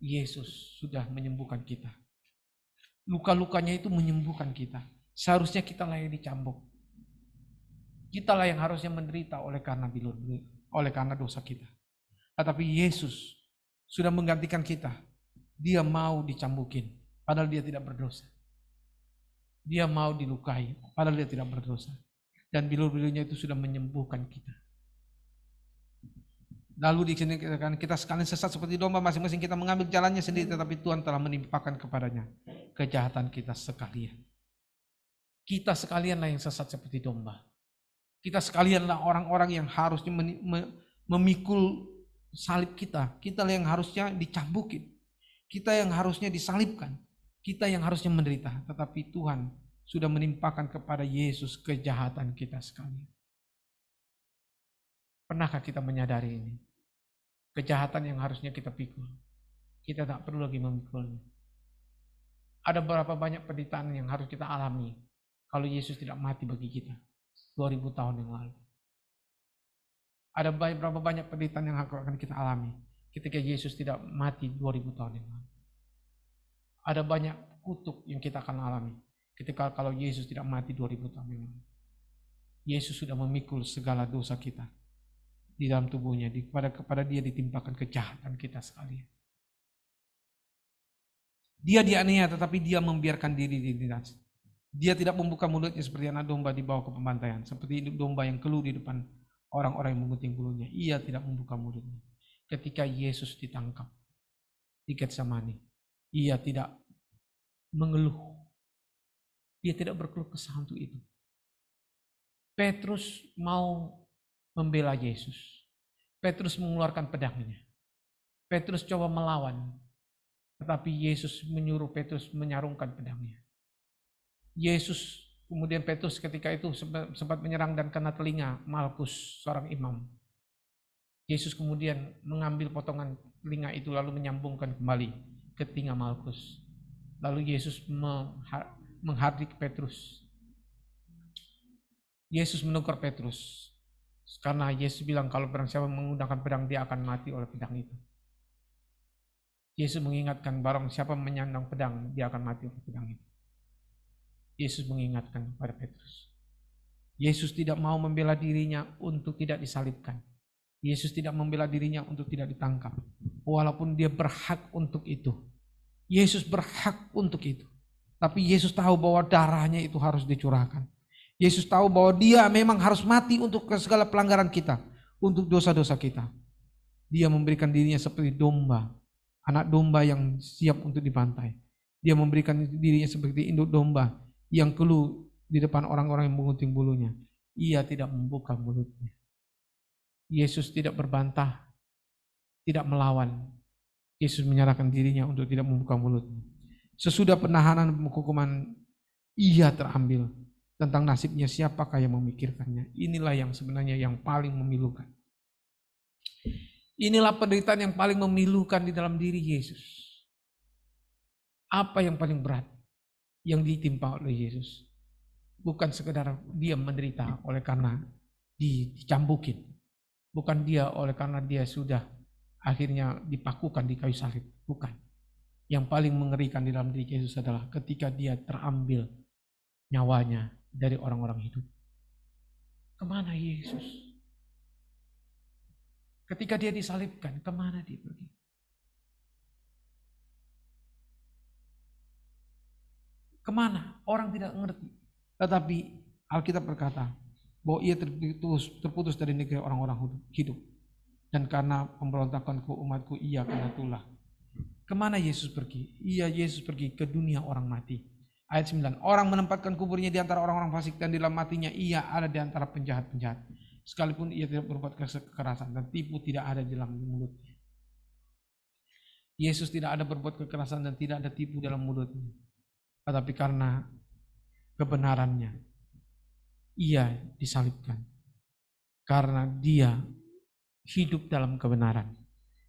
Yesus sudah menyembuhkan kita. Luka-lukanya itu menyembuhkan kita. Seharusnya kita lah yang dicambuk. Kita lah yang harusnya menderita oleh karena oleh karena dosa kita. Tetapi Yesus sudah menggantikan kita. Dia mau dicambukin, padahal dia tidak berdosa. Dia mau dilukai, padahal dia tidak berdosa. Dan bilur-bilurnya itu sudah menyembuhkan kita. Lalu di sini kita sekalian sesat seperti domba, masing-masing kita mengambil jalannya sendiri, tetapi Tuhan telah menimpakan kepadanya kejahatan kita sekalian. Kita sekalianlah yang sesat seperti domba. Kita sekalianlah orang-orang yang harusnya memikul salib kita. Kita yang harusnya dicambukin. Kita yang harusnya disalibkan. Kita yang harusnya menderita. Tetapi Tuhan sudah menimpakan kepada Yesus kejahatan kita sekalian. Pernahkah kita menyadari ini? Kejahatan yang harusnya kita pikul. Kita tak perlu lagi memikulnya. Ada berapa banyak penderitaan yang harus kita alami kalau Yesus tidak mati bagi kita 2000 tahun yang lalu. Ada berapa banyak penderitaan yang akan kita alami ketika Yesus tidak mati 2000 tahun yang lalu. Ada banyak kutuk yang kita akan alami ketika kalau Yesus tidak mati 2000 tahun yang lalu. Yesus sudah memikul segala dosa kita di dalam tubuhnya. Kepada dia ditimpakan kejahatan kita sekalian. Dia dianiaya tetapi dia membiarkan diri ditindas. Dia tidak membuka mulutnya seperti anak domba dibawa ke pembantaian. Seperti domba yang keluh di depan orang-orang yang menggunting bulunya. Ia tidak membuka mulutnya. Ketika Yesus ditangkap di Getsemani, ia tidak mengeluh. Dia tidak berkeluh kesah untuk itu. Petrus mau membela Yesus. Petrus mengeluarkan pedangnya. Petrus coba melawan. Tetapi Yesus menyuruh Petrus menyarungkan pedangnya. Kemudian Petrus ketika itu sempat menyerang dan kena telinga Malkus, seorang imam. Yesus kemudian mengambil potongan telinga itu lalu menyambungkan kembali ke telinga Malkus. Lalu Yesus menghardik Petrus. Yesus menegur Petrus. Karena Yesus bilang kalau barang siapa menggunakan pedang dia akan mati oleh pedang itu. Yesus mengingatkan barang siapa menyandang pedang, dia akan mati oleh pedang itu. Yesus mengingatkan kepada Petrus. Yesus tidak mau membela dirinya untuk tidak disalibkan. Yesus tidak membela dirinya untuk tidak ditangkap. Walaupun dia berhak untuk itu. Yesus berhak untuk itu. Tapi Yesus tahu bahwa darahnya itu harus dicurahkan. Yesus tahu bahwa dia memang harus mati untuk segala pelanggaran kita. Untuk dosa-dosa kita. Dia memberikan dirinya seperti domba. Anak domba yang siap untuk dibantai. Dia memberikan dirinya seperti induk domba yang keluh di depan orang-orang yang mengunting bulunya. Ia tidak membuka mulutnya. Yesus tidak berbantah, tidak melawan. Yesus menyerahkan dirinya untuk tidak membuka mulutnya. Sesudah penahanan hukuman, ia terambil. Tentang nasibnya siapakah yang memikirkannya. Inilah yang sebenarnya yang paling memilukan. Inilah penderitaan yang paling memilukan di dalam diri Yesus. Apa yang paling berat yang ditimpa oleh Yesus? Bukan sekedar dia menderita oleh karena dicambukin. Bukan dia oleh karena dia sudah akhirnya dipakukan di kayu salib. Bukan. Yang paling mengerikan di dalam diri Yesus adalah ketika dia terambil nyawanya dari orang-orang hidup. Kemana Yesus? Ketika dia disalibkan, kemana dia pergi? Kemana? Orang tidak mengerti. Tetapi Alkitab berkata bahwa ia terputus dari negeri orang-orang hidup. Dan karena pemberontakanku umatku ia kena tulah. Kemana Yesus pergi? Yesus pergi ke dunia orang mati. Ayat 9. Orang menempatkan kuburnya di antara orang-orang fasik dan di dalam matinya ia ada di antara penjahat-penjahat. Sekalipun ia tidak berbuat kekerasan dan tipu tidak ada di dalam mulutnya. Yesus tidak ada berbuat kekerasan dan tidak ada tipu dalam mulutnya. Tetapi karena kebenarannya, ia disalibkan. Karena dia hidup dalam kebenaran.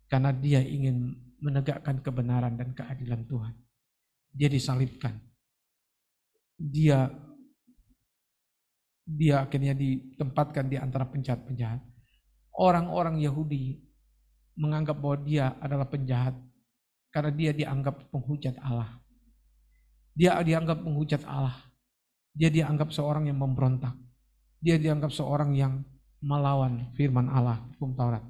Karena dia ingin menegakkan kebenaran dan keadilan Tuhan. Dia disalibkan. Dia akhirnya ditempatkan di antara penjahat-penjahat. Orang-orang Yahudi menganggap bahwa dia adalah penjahat karena dia dianggap penghujat Allah. Dia dianggap penghujat Allah. Dia dianggap seorang yang memberontak. Dia dianggap seorang yang melawan firman Allah, hukum Taurat.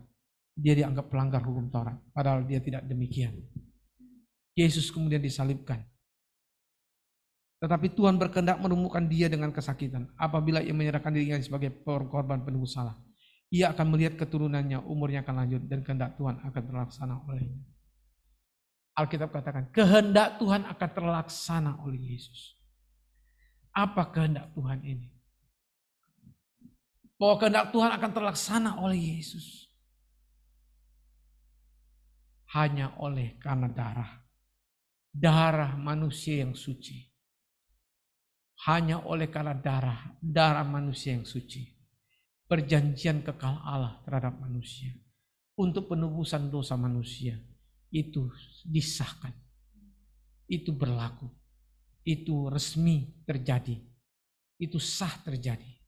Dia dianggap pelanggar hukum Taurat. Padahal dia tidak demikian. Yesus kemudian disalibkan. Tetapi Tuhan berkehendak menemukan dia dengan kesakitan. Apabila ia menyerahkan dirinya sebagai korban penebus salah. Ia akan melihat keturunannya, umurnya akan lanjut. Dan kehendak Tuhan akan terlaksana olehnya. Alkitab katakan, kehendak Tuhan akan terlaksana oleh Yesus. Apa kehendak Tuhan ini? Bahwa kehendak Tuhan akan terlaksana oleh Yesus. Hanya oleh karena darah manusia yang suci. Hanya oleh karena darah manusia yang suci. Perjanjian kekal Allah terhadap manusia. Untuk penebusan dosa manusia. Itu disahkan. Itu berlaku. Itu resmi terjadi. Itu sah terjadi.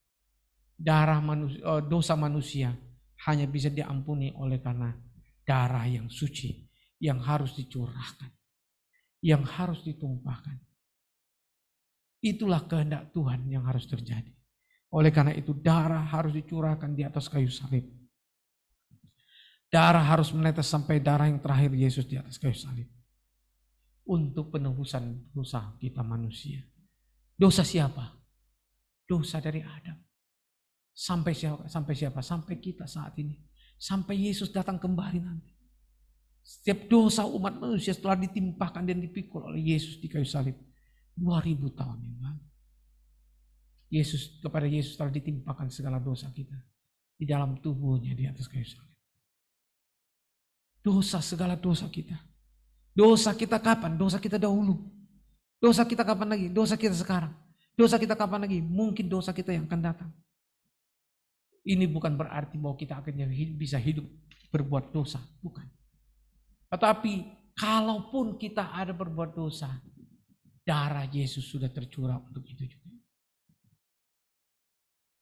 Dosa manusia hanya bisa diampuni oleh karena darah yang suci. Yang harus dicurahkan. Yang harus ditumpahkan. Itulah kehendak Tuhan yang harus terjadi. Oleh karena itu darah harus dicurahkan di atas kayu salib. Darah harus menetes sampai darah yang terakhir Yesus di atas kayu salib. Untuk penebusan dosa kita manusia. Dosa siapa? Dosa dari Adam. Sampai siapa? Sampai kita saat ini. Sampai Yesus datang kembali nanti. Setiap dosa umat manusia setelah ditimpahkan dan dipikul oleh Yesus di kayu salib. 2000 tahun yang lalu. Kepada Yesus telah ditimpakan segala dosa kita. Di dalam tubuhnya di atas kayu salib. Segala dosa kita. Dosa kita kapan? Dosa kita dahulu. Dosa kita kapan lagi? Dosa kita sekarang. Dosa kita kapan lagi? Mungkin dosa kita yang akan datang. Ini bukan berarti bahwa kita akhirnya bisa hidup berbuat dosa. Bukan. Tetapi kalaupun kita ada berbuat dosa, darah Yesus sudah tercurah untuk itu juga.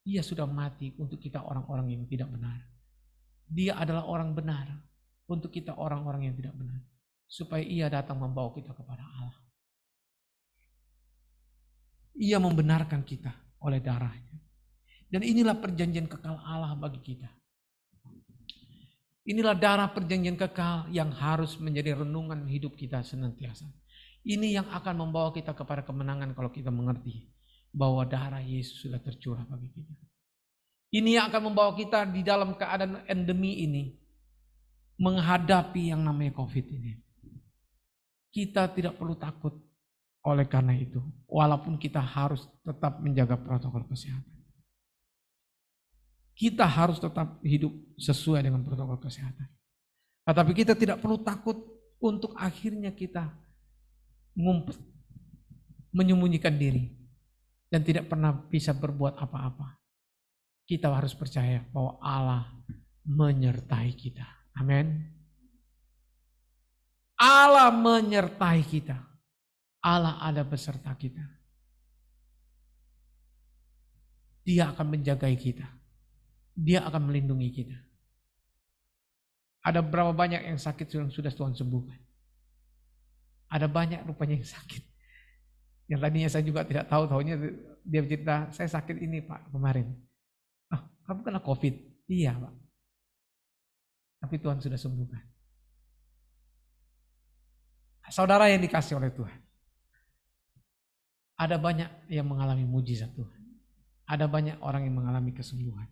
Dia sudah mati untuk kita orang-orang yang tidak benar. Dia adalah orang benar untuk kita orang-orang yang tidak benar. supaya ia datang membawa kita kepada Allah. Ia membenarkan kita oleh darahnya. Dan inilah perjanjian kekal Allah bagi kita. Inilah darah perjanjian kekal yang harus menjadi renungan hidup kita senantiasa. Ini yang akan membawa kita kepada kemenangan kalau kita mengerti bahwa darah Yesus sudah tercurah bagi kita. Ini yang akan membawa kita di dalam keadaan endemi ini menghadapi yang namanya COVID ini. Kita tidak perlu takut oleh karena itu, walaupun kita harus tetap menjaga protokol kesehatan. Kita harus tetap hidup sesuai dengan protokol kesehatan. Tetapi kita tidak perlu takut untuk akhirnya kita ngumpet, menyembunyikan diri, dan tidak pernah bisa berbuat apa-apa. Kita harus percaya bahwa Allah menyertai kita. Amin. Allah menyertai kita. Allah ada beserta kita. Dia akan menjagai kita. Dia akan melindungi kita. Ada berapa banyak yang sakit yang sudah Tuhan sembuhkan. Ada banyak rupanya yang sakit. Yang tadinya saya juga tidak tahu, tahunya dia cerita, saya sakit ini Pak kemarin. Ah, kamu kena COVID? Iya Pak. Tapi Tuhan sudah sembuhkan. Saudara yang dikasih oleh Tuhan. Ada banyak yang mengalami mujizat Tuhan. Ada banyak orang yang mengalami kesembuhan.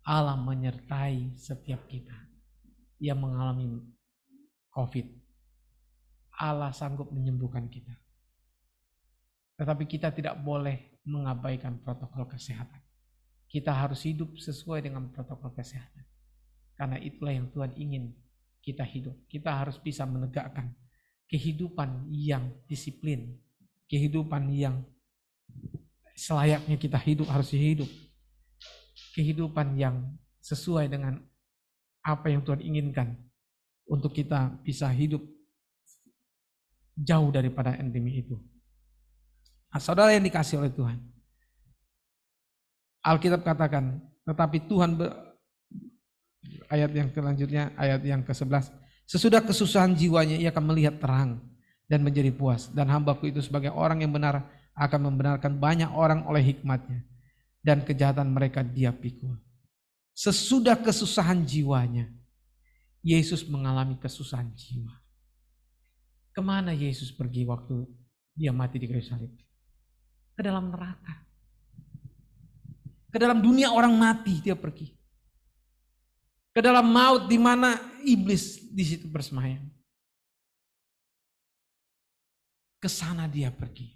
Allah menyertai setiap kita yang mengalami COVID. Allah sanggup menyembuhkan kita. Tetapi kita tidak boleh mengabaikan protokol kesehatan. Kita harus hidup sesuai dengan protokol kesehatan. Karena itulah yang Tuhan ingin kita hidup. Kita harus bisa menegakkan kehidupan yang disiplin. Kehidupan yang selayaknya kita hidup harus hidup. Kehidupan yang sesuai dengan apa yang Tuhan inginkan untuk kita bisa hidup jauh daripada endemi itu. Nah, saudara yang dikasih oleh Tuhan, Alkitab katakan, tetapi Tuhan ayat yang selanjutnya, ayat yang ke-11, sesudah kesusahan jiwanya ia akan melihat terang dan menjadi puas, dan hambaku itu sebagai orang yang benar akan membenarkan banyak orang oleh hikmatnya, dan kejahatan mereka dia pikul. Sesudah kesusahan jiwanya, Yesus mengalami kesusahan jiwa. Kemana Yesus pergi waktu dia mati di kayu salib? Ke dalam neraka. Ke dalam dunia orang mati dia pergi. Ke dalam maut di mana iblis di situ bersemayam. Ke sana dia pergi.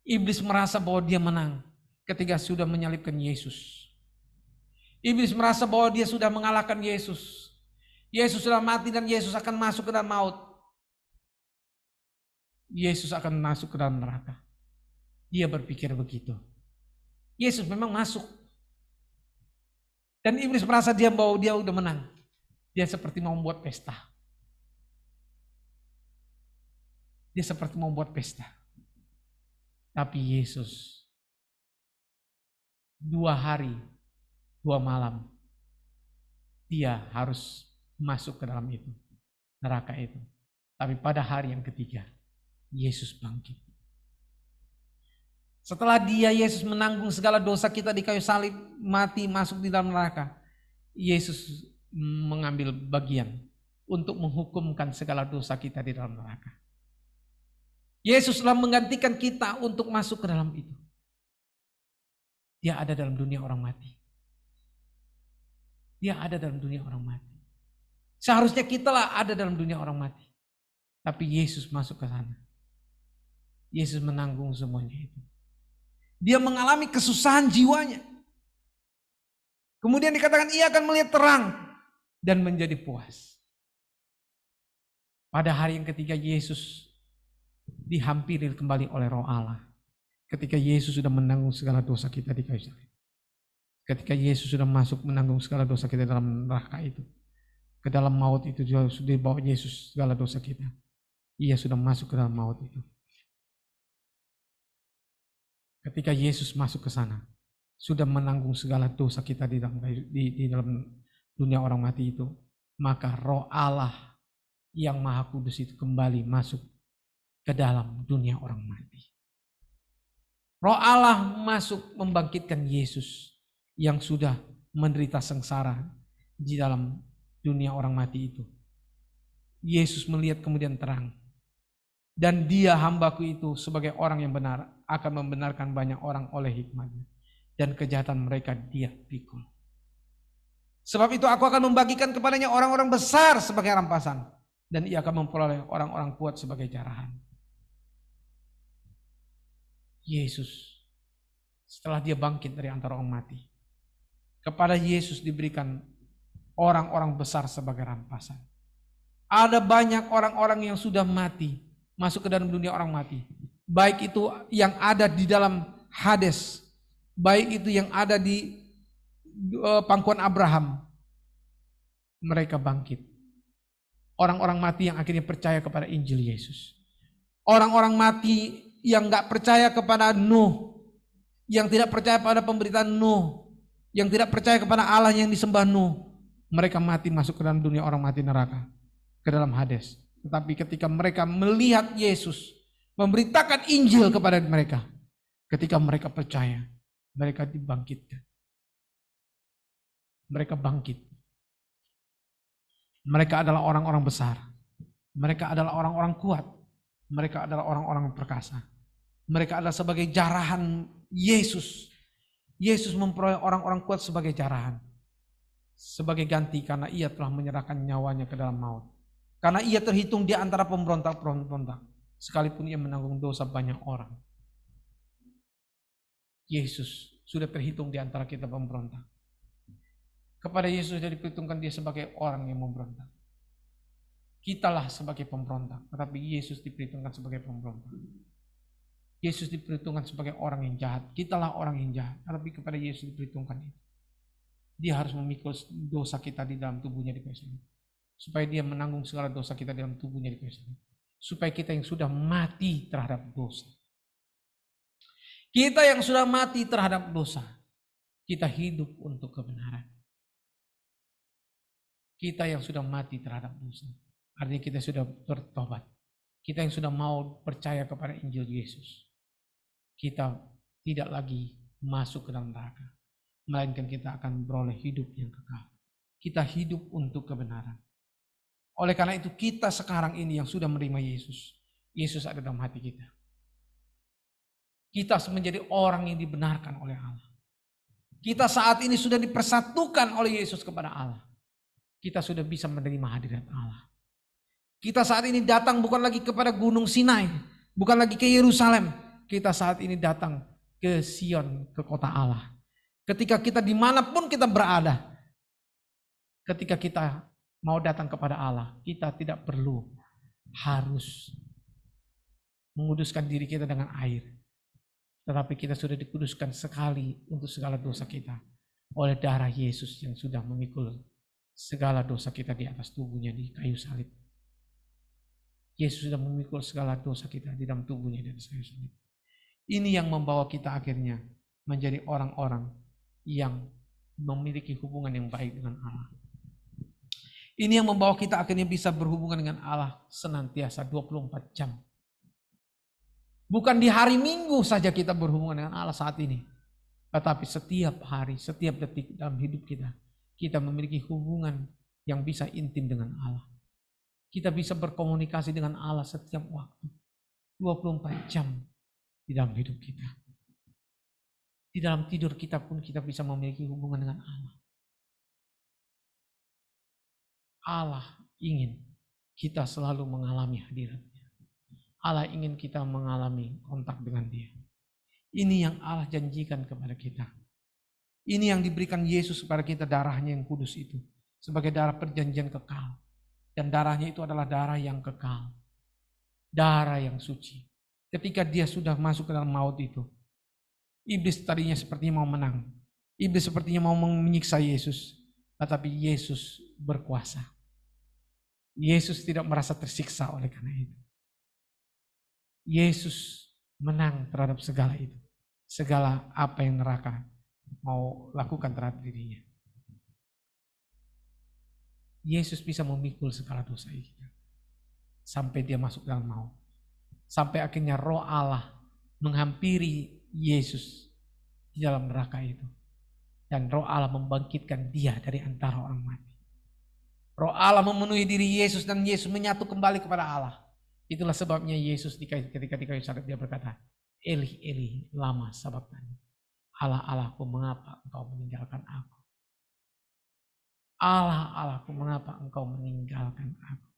Iblis merasa bahwa dia menang ketika sudah menyalibkan Yesus. Iblis merasa bahwa dia sudah mengalahkan Yesus. Yesus sudah mati dan Yesus akan masuk ke dalam maut. Yesus akan masuk ke dalam neraka. Dia berpikir begitu. Yesus memang masuk. Dan iblis merasa bahwa dia udah menang. Dia seperti mau membuat pesta. Dia seperti mau membuat pesta. Tapi Yesus 2 hari 2 malam dia harus masuk ke dalam itu, neraka itu. Tapi pada hari yang ketiga Yesus bangkit. Setelah Yesus menanggung segala dosa kita di kayu salib, mati, masuk di dalam neraka, Yesus mengambil bagian untuk menghukumkan segala dosa kita di dalam neraka. Yesus telah menggantikan kita untuk masuk ke dalam itu. Dia ada dalam dunia orang mati. Dia ada dalam dunia orang mati. Seharusnya kita lah ada dalam dunia orang mati. Tapi Yesus masuk ke sana. Yesus menanggung semuanya itu. Dia mengalami kesusahan jiwanya. Kemudian dikatakan ia akan melihat terang dan menjadi puas. Pada hari yang ketiga Yesus dihampiri kembali oleh Roh Allah. Ketika Yesus sudah menanggung segala dosa kita di kayu salib. Ketika Yesus sudah masuk menanggung segala dosa kita dalam neraka itu. Ke dalam maut itu juga sudah dibawa Yesus segala dosa kita. Ia sudah masuk ke dalam maut itu. Ketika Yesus masuk ke sana, sudah menanggung segala dosa kita di dalam dunia orang mati itu, maka Roh Allah yang Maha Kudus itu kembali masuk ke dalam dunia orang mati. Roh Allah masuk membangkitkan Yesus yang sudah menderita sengsara di dalam dunia orang mati itu. Yesus melihat kemudian terang. Dan dia hambaku itu sebagai orang yang benar akan membenarkan banyak orang oleh hikmatnya. Dan kejahatan mereka dia pikul. Sebab itu aku akan membagikan kepadanya orang-orang besar sebagai rampasan. Dan ia akan memperoleh orang-orang kuat sebagai jarahan. Yesus setelah dia bangkit dari antara orang mati, kepada Yesus diberikan orang-orang besar sebagai rampasan. Ada banyak orang-orang yang sudah mati masuk ke dalam dunia orang mati, baik itu yang ada di dalam Hades, baik itu yang ada di pangkuan Abraham. Mereka bangkit. Orang-orang mati yang akhirnya percaya kepada Injil Yesus. Orang-orang mati yang gak percaya kepada Nuh, yang tidak percaya pada pemberitaan Nuh, yang tidak percaya kepada Allah yang disembah Nuh, mereka mati masuk ke dalam dunia orang mati neraka, ke dalam Hades. Tetapi ketika mereka melihat Yesus memberitakan Injil kepada mereka, ketika mereka percaya, mereka dibangkitkan. Mereka bangkit. Mereka adalah orang-orang besar. Mereka adalah orang-orang kuat. Mereka adalah orang-orang perkasa. Mereka adalah sebagai jarahan Yesus. Yesus memperoleh orang-orang kuat sebagai jarahan. Sebagai ganti karena ia telah menyerahkan nyawanya ke dalam maut. Karena ia terhitung di antara pemberontak-pemberontak. Sekalipun ia menanggung dosa banyak orang. Yesus sudah terhitung di antara kita pemberontak. Kepada Yesus sudah diperhitungkan dia sebagai orang yang memberontak. Kitalah sebagai pemberontak. Tetapi Yesus diperhitungkan sebagai pemberontak. Yesus diperhitungkan sebagai orang yang jahat. Kitalah orang yang jahat. Tetapi kepada Yesus diperhitungkan itu. Dia harus memikul dosa kita di dalam tubuhnya di kayu salib. Supaya dia menanggung segala dosa kita di dalam tubuhnya di kayu salib. Supaya kita yang sudah mati terhadap dosa. Kita yang sudah mati terhadap dosa. Kita hidup untuk kebenaran. Kita yang sudah mati terhadap dosa. Artinya kita sudah bertobat. Kita yang sudah mau percaya kepada Injil Yesus. Kita tidak lagi masuk ke dalam neraka. Melainkan kita akan beroleh hidup yang kekal. Kita hidup untuk kebenaran. Oleh karena itu kita sekarang ini yang sudah menerima Yesus. Yesus ada dalam hati kita. Kita menjadi orang yang dibenarkan oleh Allah. Kita saat ini sudah dipersatukan oleh Yesus kepada Allah. Kita sudah bisa menerima hadirat Allah. Kita saat ini datang bukan lagi kepada Gunung Sinai. Bukan lagi ke Yerusalem. Kita saat ini datang ke Sion, ke kota Allah. Ketika kita dimanapun kita berada. Ketika kita mau datang kepada Allah. Kita tidak perlu harus menguduskan diri kita dengan air. Tetapi kita sudah dikuduskan sekali untuk segala dosa kita. Oleh darah Yesus yang sudah memikul segala dosa kita di atas tubuhnya di kayu salib. Yesus sudah memikul segala dosa kita di dalam tubuhnya di atas kayu salib. Ini yang membawa kita akhirnya menjadi orang-orang yang memiliki hubungan yang baik dengan Allah. Ini yang membawa kita akhirnya bisa berhubungan dengan Allah senantiasa 24 jam. Bukan di hari Minggu saja kita berhubungan dengan Allah saat ini. Tetapi setiap hari, setiap detik dalam hidup kita, kita memiliki hubungan yang bisa intim dengan Allah. Kita bisa berkomunikasi dengan Allah setiap waktu. 24 jam di dalam hidup kita. Di dalam tidur kita pun kita bisa memiliki hubungan dengan Allah. Allah ingin kita selalu mengalami hadirat-Nya. Allah ingin kita mengalami kontak dengan Dia. Ini yang Allah janjikan kepada kita. Ini yang diberikan Yesus kepada kita, darahnya yang kudus itu. Sebagai darah perjanjian kekal. Dan darahnya itu adalah darah yang kekal. Darah yang suci. Ketika dia sudah masuk ke dalam maut itu. Iblis tadinya sepertinya mau menang. Iblis sepertinya mau menyiksa Yesus. Tetapi Yesus berkuasa. Yesus tidak merasa tersiksa oleh karena itu. Yesus menang terhadap segala itu. Segala apa yang neraka mau lakukan terhadap dirinya. Yesus bisa memikul segala dosa kita. sampai dia masuk dalam maut. Sampai akhirnya roh Allah menghampiri Yesus di dalam neraka itu. Dan roh Allah membangkitkan dia dari antara orang mati. Roh Allah memenuhi diri Yesus dan Yesus menyatu kembali kepada Allah. Itulah sebabnya Yesus ketika di kayu salib dia berkata, Eli, Eli, lama sabachthani. Allah, Allahku, mengapa engkau meninggalkan aku? Allah, Allahku, mengapa engkau meninggalkan aku?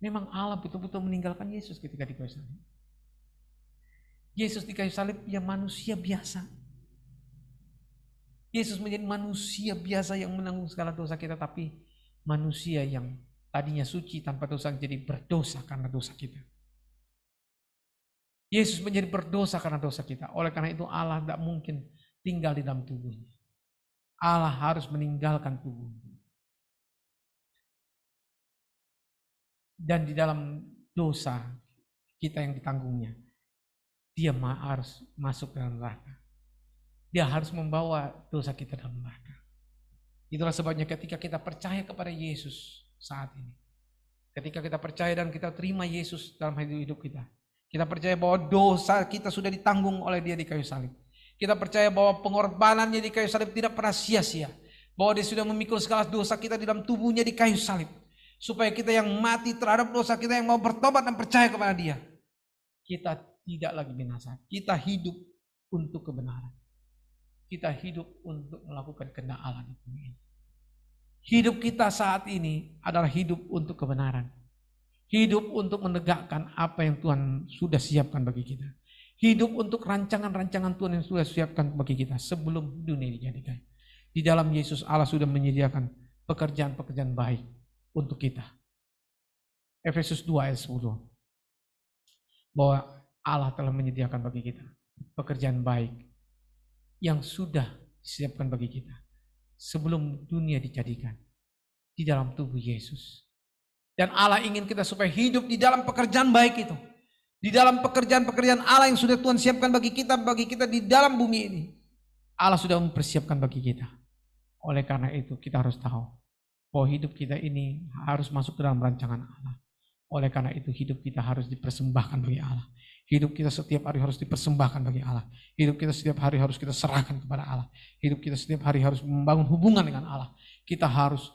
Memang Allah betul-betul meninggalkan Yesus ketika di kayu salib. Yesus di kayu salib dia manusia biasa. Yesus menjadi manusia biasa yang menanggung segala dosa kita, tapi manusia yang tadinya suci tanpa dosa jadi berdosa karena dosa kita. Yesus menjadi berdosa karena dosa kita. Oleh karena itu Allah tidak mungkin tinggal di dalam tubuhnya. Allah harus meninggalkan tubuhnya. Dan di dalam dosa kita yang ditanggungnya, dia harus masuk dalam neraka. Dia harus membawa dosa kita dalam neraka. Itulah sebabnya ketika kita percaya kepada Yesus saat ini, ketika kita percaya dan kita terima Yesus dalam hidup kita, kita percaya bahwa dosa kita sudah ditanggung oleh dia di kayu salib. Kita percaya bahwa pengorbanannya di kayu salib tidak pernah sia-sia. Bahwa dia sudah memikul segala dosa kita di dalam tubuhnya di kayu salib. Supaya kita yang mati terhadap dosa kita, yang mau bertobat dan percaya kepada dia, kita tidak lagi binasa. Kita hidup untuk kebenaran. Kita hidup untuk melakukan kehendak Allah di bumi ini. Hidup kita saat ini adalah hidup untuk kebenaran. Hidup untuk menegakkan apa yang Tuhan sudah siapkan bagi kita. Hidup untuk rancangan-rancangan Tuhan yang sudah siapkan bagi kita sebelum dunia dijadikan. Di dalam Yesus Allah sudah menyediakan pekerjaan-pekerjaan baik untuk kita. Efesus 2 ayat 10. Bahwa Allah telah menyediakan bagi kita pekerjaan baik yang sudah disiapkan bagi kita sebelum dunia dijadikan di dalam tubuh Yesus. Dan Allah ingin kita supaya hidup di dalam pekerjaan baik itu. Di dalam pekerjaan-pekerjaan Allah yang sudah Tuhan siapkan bagi kita di dalam bumi ini. Allah sudah mempersiapkan bagi kita. Oleh karena itu kita harus tahu bahwa hidup kita ini harus masuk ke dalam rancangan Allah. Oleh karena itu hidup kita harus dipersembahkan bagi Allah. Hidup kita setiap hari harus dipersembahkan bagi Allah. Hidup kita setiap hari harus kita serahkan kepada Allah. Hidup kita setiap hari harus membangun hubungan dengan Allah. Kita harus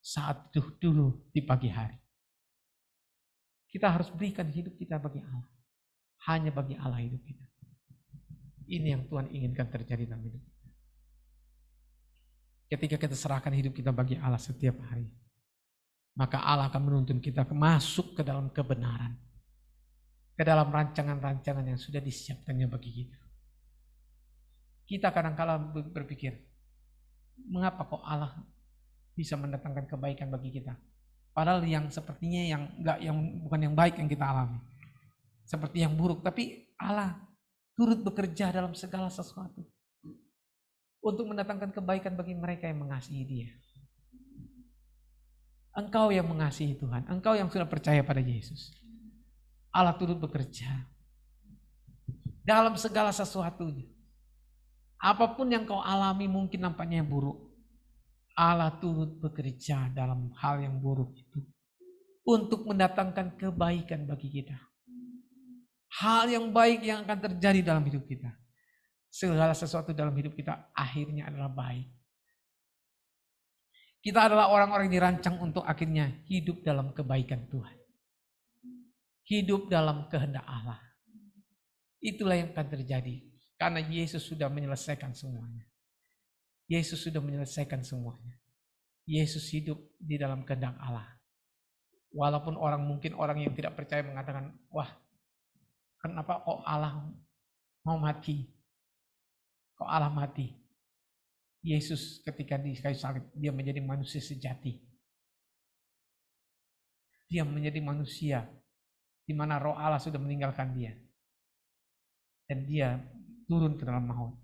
saat dulu di pagi hari. Kita harus berikan hidup kita bagi Allah. Hanya bagi Allah hidup kita. Ini yang Tuhan inginkan terjadi dalam hidup kita. Ketika kita serahkan hidup kita bagi Allah setiap hari, maka Allah akan menuntun kita masuk ke dalam kebenaran, ke dalam rancangan-rancangan yang sudah disiapkannya bagi kita. Kita kadang-kala berpikir, mengapa kok Allah bisa mendatangkan kebaikan bagi kita? Padahal yang sepertinya bukan yang baik yang kita alami, seperti yang buruk. Tapi Allah turut bekerja dalam segala sesuatu untuk mendatangkan kebaikan bagi mereka yang mengasihi Dia. Engkau yang mengasihi Tuhan, engkau yang sudah percaya pada Yesus. Allah turut bekerja dalam segala sesuatunya. Apapun yang kau alami mungkin nampaknya buruk, Allah turut bekerja dalam hal yang buruk itu untuk mendatangkan kebaikan bagi kita. Hal yang baik yang akan terjadi dalam hidup kita. Segala sesuatu dalam hidup kita akhirnya adalah baik. Kita adalah orang-orang yang dirancang untuk akhirnya hidup dalam kebaikan Tuhan. Hidup dalam kehendak Allah. Itulah yang akan terjadi. Karena Yesus sudah menyelesaikan semuanya. Yesus sudah menyelesaikan semuanya. Yesus hidup di dalam kehendak Allah. Walaupun mungkin orang yang tidak percaya mengatakan, wah, kenapa kok Allah mau mati? Kok Allah mati? Yesus ketika di kayu salib, dia menjadi manusia sejati. Dia menjadi manusia di mana roh Allah sudah meninggalkan dia. Dan dia turun ke dalam maut.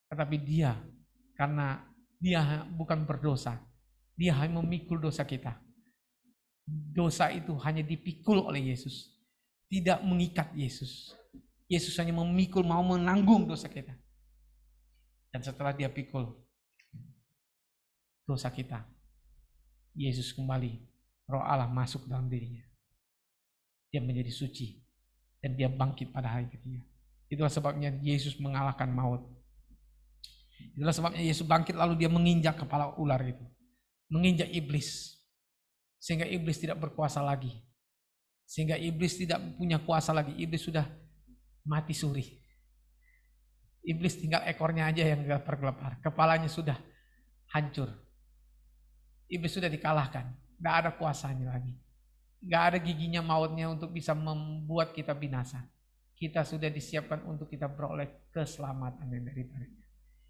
Tetapi dia, karena dia bukan berdosa, dia hanya memikul dosa kita. Dosa itu hanya dipikul oleh Yesus, tidak mengikat Yesus. Yesus hanya memikul, mau menanggung dosa kita. Dan setelah dia pikul dosa kita, Yesus kembali, Roh Allah masuk dalam dirinya. Dia menjadi suci dan dia bangkit pada hari ketiga. Itulah sebabnya Yesus mengalahkan maut. Itulah sebabnya Yesus bangkit lalu dia menginjak kepala ular itu. Menginjak iblis. Sehingga iblis tidak berkuasa lagi. Sehingga iblis tidak punya kuasa lagi. Iblis sudah mati suri. Iblis tinggal ekornya aja yang gelepar-gelepar. Kepalanya sudah hancur. Iblis sudah dikalahkan. Gak ada kuasanya lagi. Gak ada giginya mautnya untuk bisa membuat kita binasa. Kita sudah disiapkan untuk kita beroleh keselamatan yang daripadanya.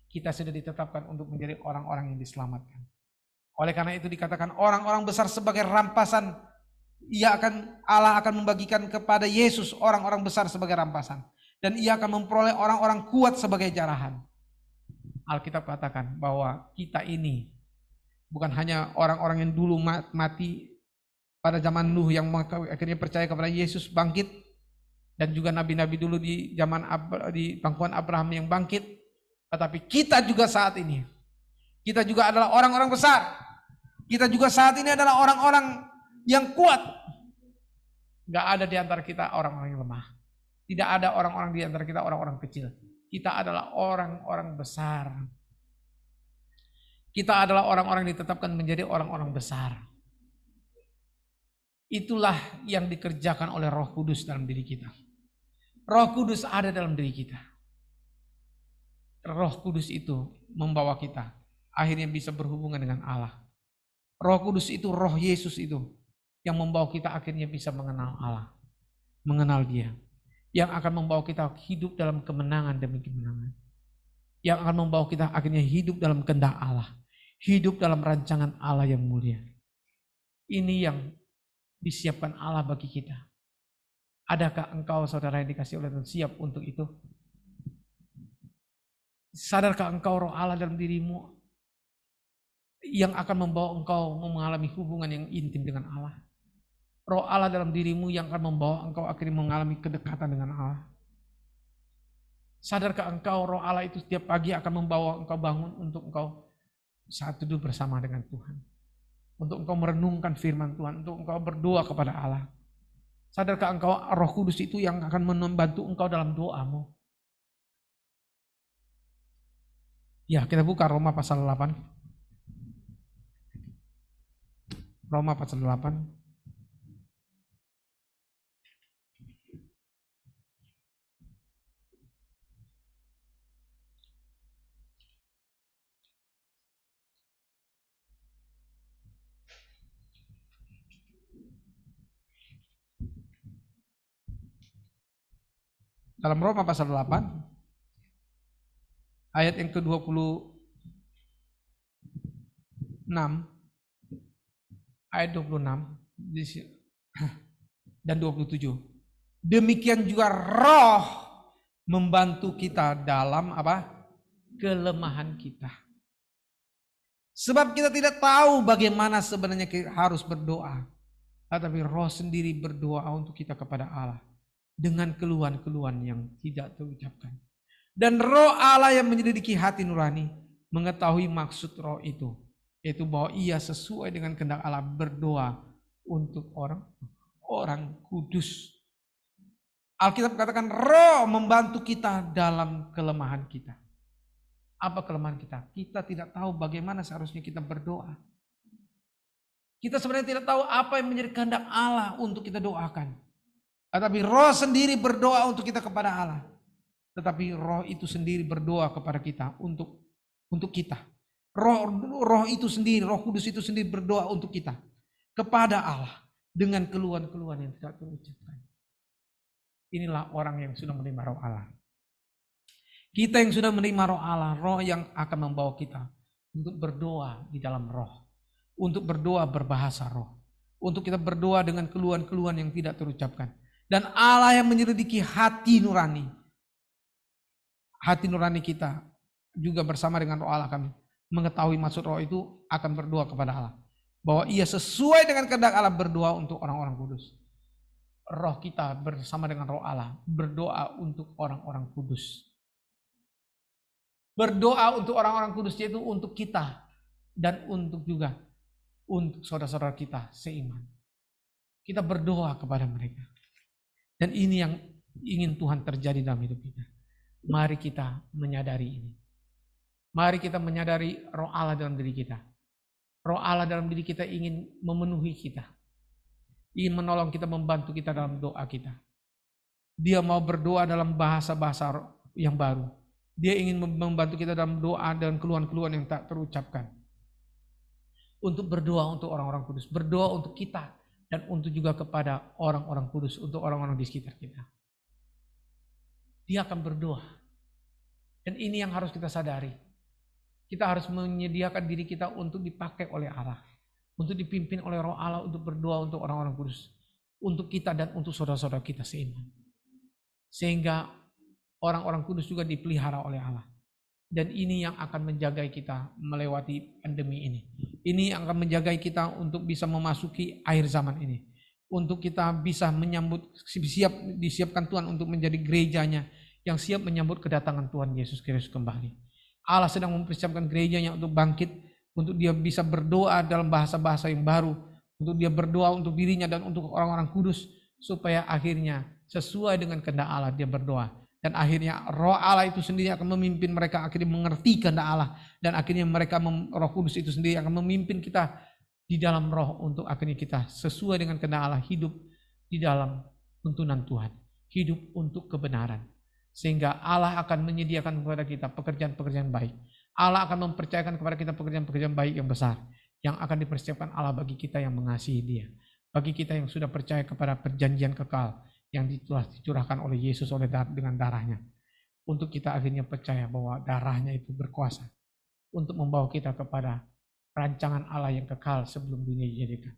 Kita sudah ditetapkan untuk menjadi orang-orang yang diselamatkan. Oleh karena itu dikatakan orang-orang besar sebagai rampasan. Allah akan membagikan kepada Yesus orang-orang besar sebagai rampasan. Dan ia akan memperoleh orang-orang kuat sebagai jarahan. Alkitab katakan bahwa kita ini bukan hanya orang-orang yang dulu mati pada zaman Nuh yang akhirnya percaya kepada Yesus bangkit, dan juga nabi-nabi dulu di zaman di pangkuan Abraham yang bangkit, tetapi kita juga saat ini, kita juga adalah orang-orang besar. Kita juga saat ini adalah orang-orang yang kuat. Gak ada di antara kita orang-orang yang lemah. Tidak ada orang-orang di antara kita orang-orang kecil. Kita adalah orang-orang besar. Kita adalah orang-orang yang ditetapkan menjadi orang-orang besar. Itulah yang dikerjakan oleh Roh Kudus dalam diri kita. Roh Kudus ada dalam diri kita. Roh Kudus itu membawa kita akhirnya bisa berhubungan dengan Allah. Roh Kudus itu, Roh Yesus itu yang membawa kita akhirnya bisa mengenal Allah. Mengenal Dia. Yang akan membawa kita hidup dalam kemenangan demi kemenangan. Yang akan membawa kita akhirnya hidup dalam kehendak Allah. Hidup dalam rancangan Allah yang mulia. Ini yang disiapkan Allah bagi kita. Adakah engkau, saudara yang dikasih oleh Tuhan, siap untuk itu? Sadarkah engkau Roh Allah dalam dirimu yang akan membawa engkau mengalami hubungan yang intim dengan Allah? Roh Allah dalam dirimu yang akan membawa engkau akhirnya mengalami kedekatan dengan Allah. Sadarkah engkau Roh Allah itu setiap pagi akan membawa engkau bangun untuk engkau saat teduh bersama dengan Tuhan. Untuk engkau merenungkan firman Tuhan, untuk engkau berdoa kepada Allah. Sadarkah engkau Roh Kudus itu yang akan membantu engkau dalam doamu? Ya, kita buka Roma pasal 8. Roma pasal 8. Dalam Roma pasal 8 ayat yang ke-26 ayat 26 dan 27. Demikian juga Roh membantu kita dalam apa? Kelemahan kita. Sebab kita tidak tahu bagaimana sebenarnya kita harus berdoa. Tetapi Roh sendiri berdoa untuk kita kepada Allah dengan keluhan-keluhan yang tidak terucapkan. Dan Roh Allah yang menyelidiki hati nurani mengetahui maksud Roh itu, yaitu bahwa ia sesuai dengan kehendak Allah berdoa untuk orang kudus. Alkitab katakan Roh membantu kita dalam kelemahan kita. Apa kelemahan kita? Kita tidak tahu bagaimana seharusnya kita berdoa. Kita sebenarnya tidak tahu apa yang menjadi kehendak Allah untuk kita doakan. Tetapi Roh sendiri berdoa untuk kita kepada Allah. Tetapi Roh itu sendiri berdoa kepada kita untuk kita. Roh itu sendiri, Roh Kudus itu sendiri berdoa untuk kita kepada Allah dengan keluhan-keluhan yang tidak terucapkan. Inilah orang yang sudah menerima Roh Allah. Kita yang sudah menerima Roh Allah, Roh yang akan membawa kita untuk berdoa di dalam Roh, untuk berdoa berbahasa Roh, untuk kita berdoa dengan keluhan-keluhan yang tidak terucapkan. Dan Allah yang menyelidiki hati nurani kita juga bersama dengan Roh Allah kami mengetahui maksud Roh itu akan berdoa kepada Allah bahwa ia sesuai dengan kehendak Allah berdoa untuk orang-orang kudus. Roh kita bersama dengan Roh Allah berdoa untuk orang-orang kudus. Berdoa untuk orang-orang kudus yaitu untuk kita dan untuk juga untuk saudara-saudara kita seiman. Kita berdoa kepada mereka. Dan ini yang ingin Tuhan terjadi dalam hidup kita. Mari kita menyadari ini. Mari kita menyadari roh Allah dalam diri kita. Roh Allah dalam diri kita ingin memenuhi kita. Ingin menolong kita, membantu kita dalam doa kita. Dia mau berdoa dalam bahasa-bahasa yang baru. Dia ingin membantu kita dalam doa dan keluhan-keluhan yang tak terucapkan. Untuk berdoa untuk orang-orang kudus. Berdoa untuk kita. Dan untuk juga kepada orang-orang kudus, untuk orang-orang di sekitar kita. Dia akan berdoa. Dan ini yang harus kita sadari. Kita harus menyediakan diri kita untuk dipakai oleh Allah. Untuk dipimpin oleh roh Allah untuk berdoa untuk orang-orang kudus. Untuk kita dan untuk saudara-saudara kita seiman. Sehingga orang-orang kudus juga dipelihara oleh Allah. Dan ini yang akan menjaga kita melewati pandemi ini. Ini yang akan menjaga kita untuk bisa memasuki akhir zaman ini. Untuk kita bisa menyambut, disiapkan Tuhan untuk menjadi gerejanya yang siap menyambut kedatangan Tuhan Yesus Kristus kembali. Allah sedang mempersiapkan gerejanya untuk bangkit, untuk dia bisa berdoa dalam bahasa-bahasa yang baru, untuk dia berdoa untuk dirinya dan untuk orang-orang kudus, supaya akhirnya sesuai dengan kehendak Allah dia berdoa. Dan akhirnya roh Allah itu sendiri akan memimpin mereka akhirnya mengerti kehendak Allah. Dan akhirnya mereka roh kudus itu sendiri akan memimpin kita di dalam roh untuk akhirnya kita sesuai dengan kehendak Allah hidup di dalam tuntunan Tuhan. Hidup untuk kebenaran. Sehingga Allah akan menyediakan kepada kita pekerjaan-pekerjaan baik. Allah akan mempercayakan kepada kita pekerjaan-pekerjaan baik yang besar. Yang akan dipersiapkan Allah bagi kita yang mengasihi dia. Bagi kita yang sudah percaya kepada perjanjian kekal yang telah dicurahkan oleh Yesus dengan darahnya. Untuk kita akhirnya percaya bahwa darahnya itu berkuasa untuk membawa kita kepada rancangan Allah yang kekal sebelum dunia dijadikan.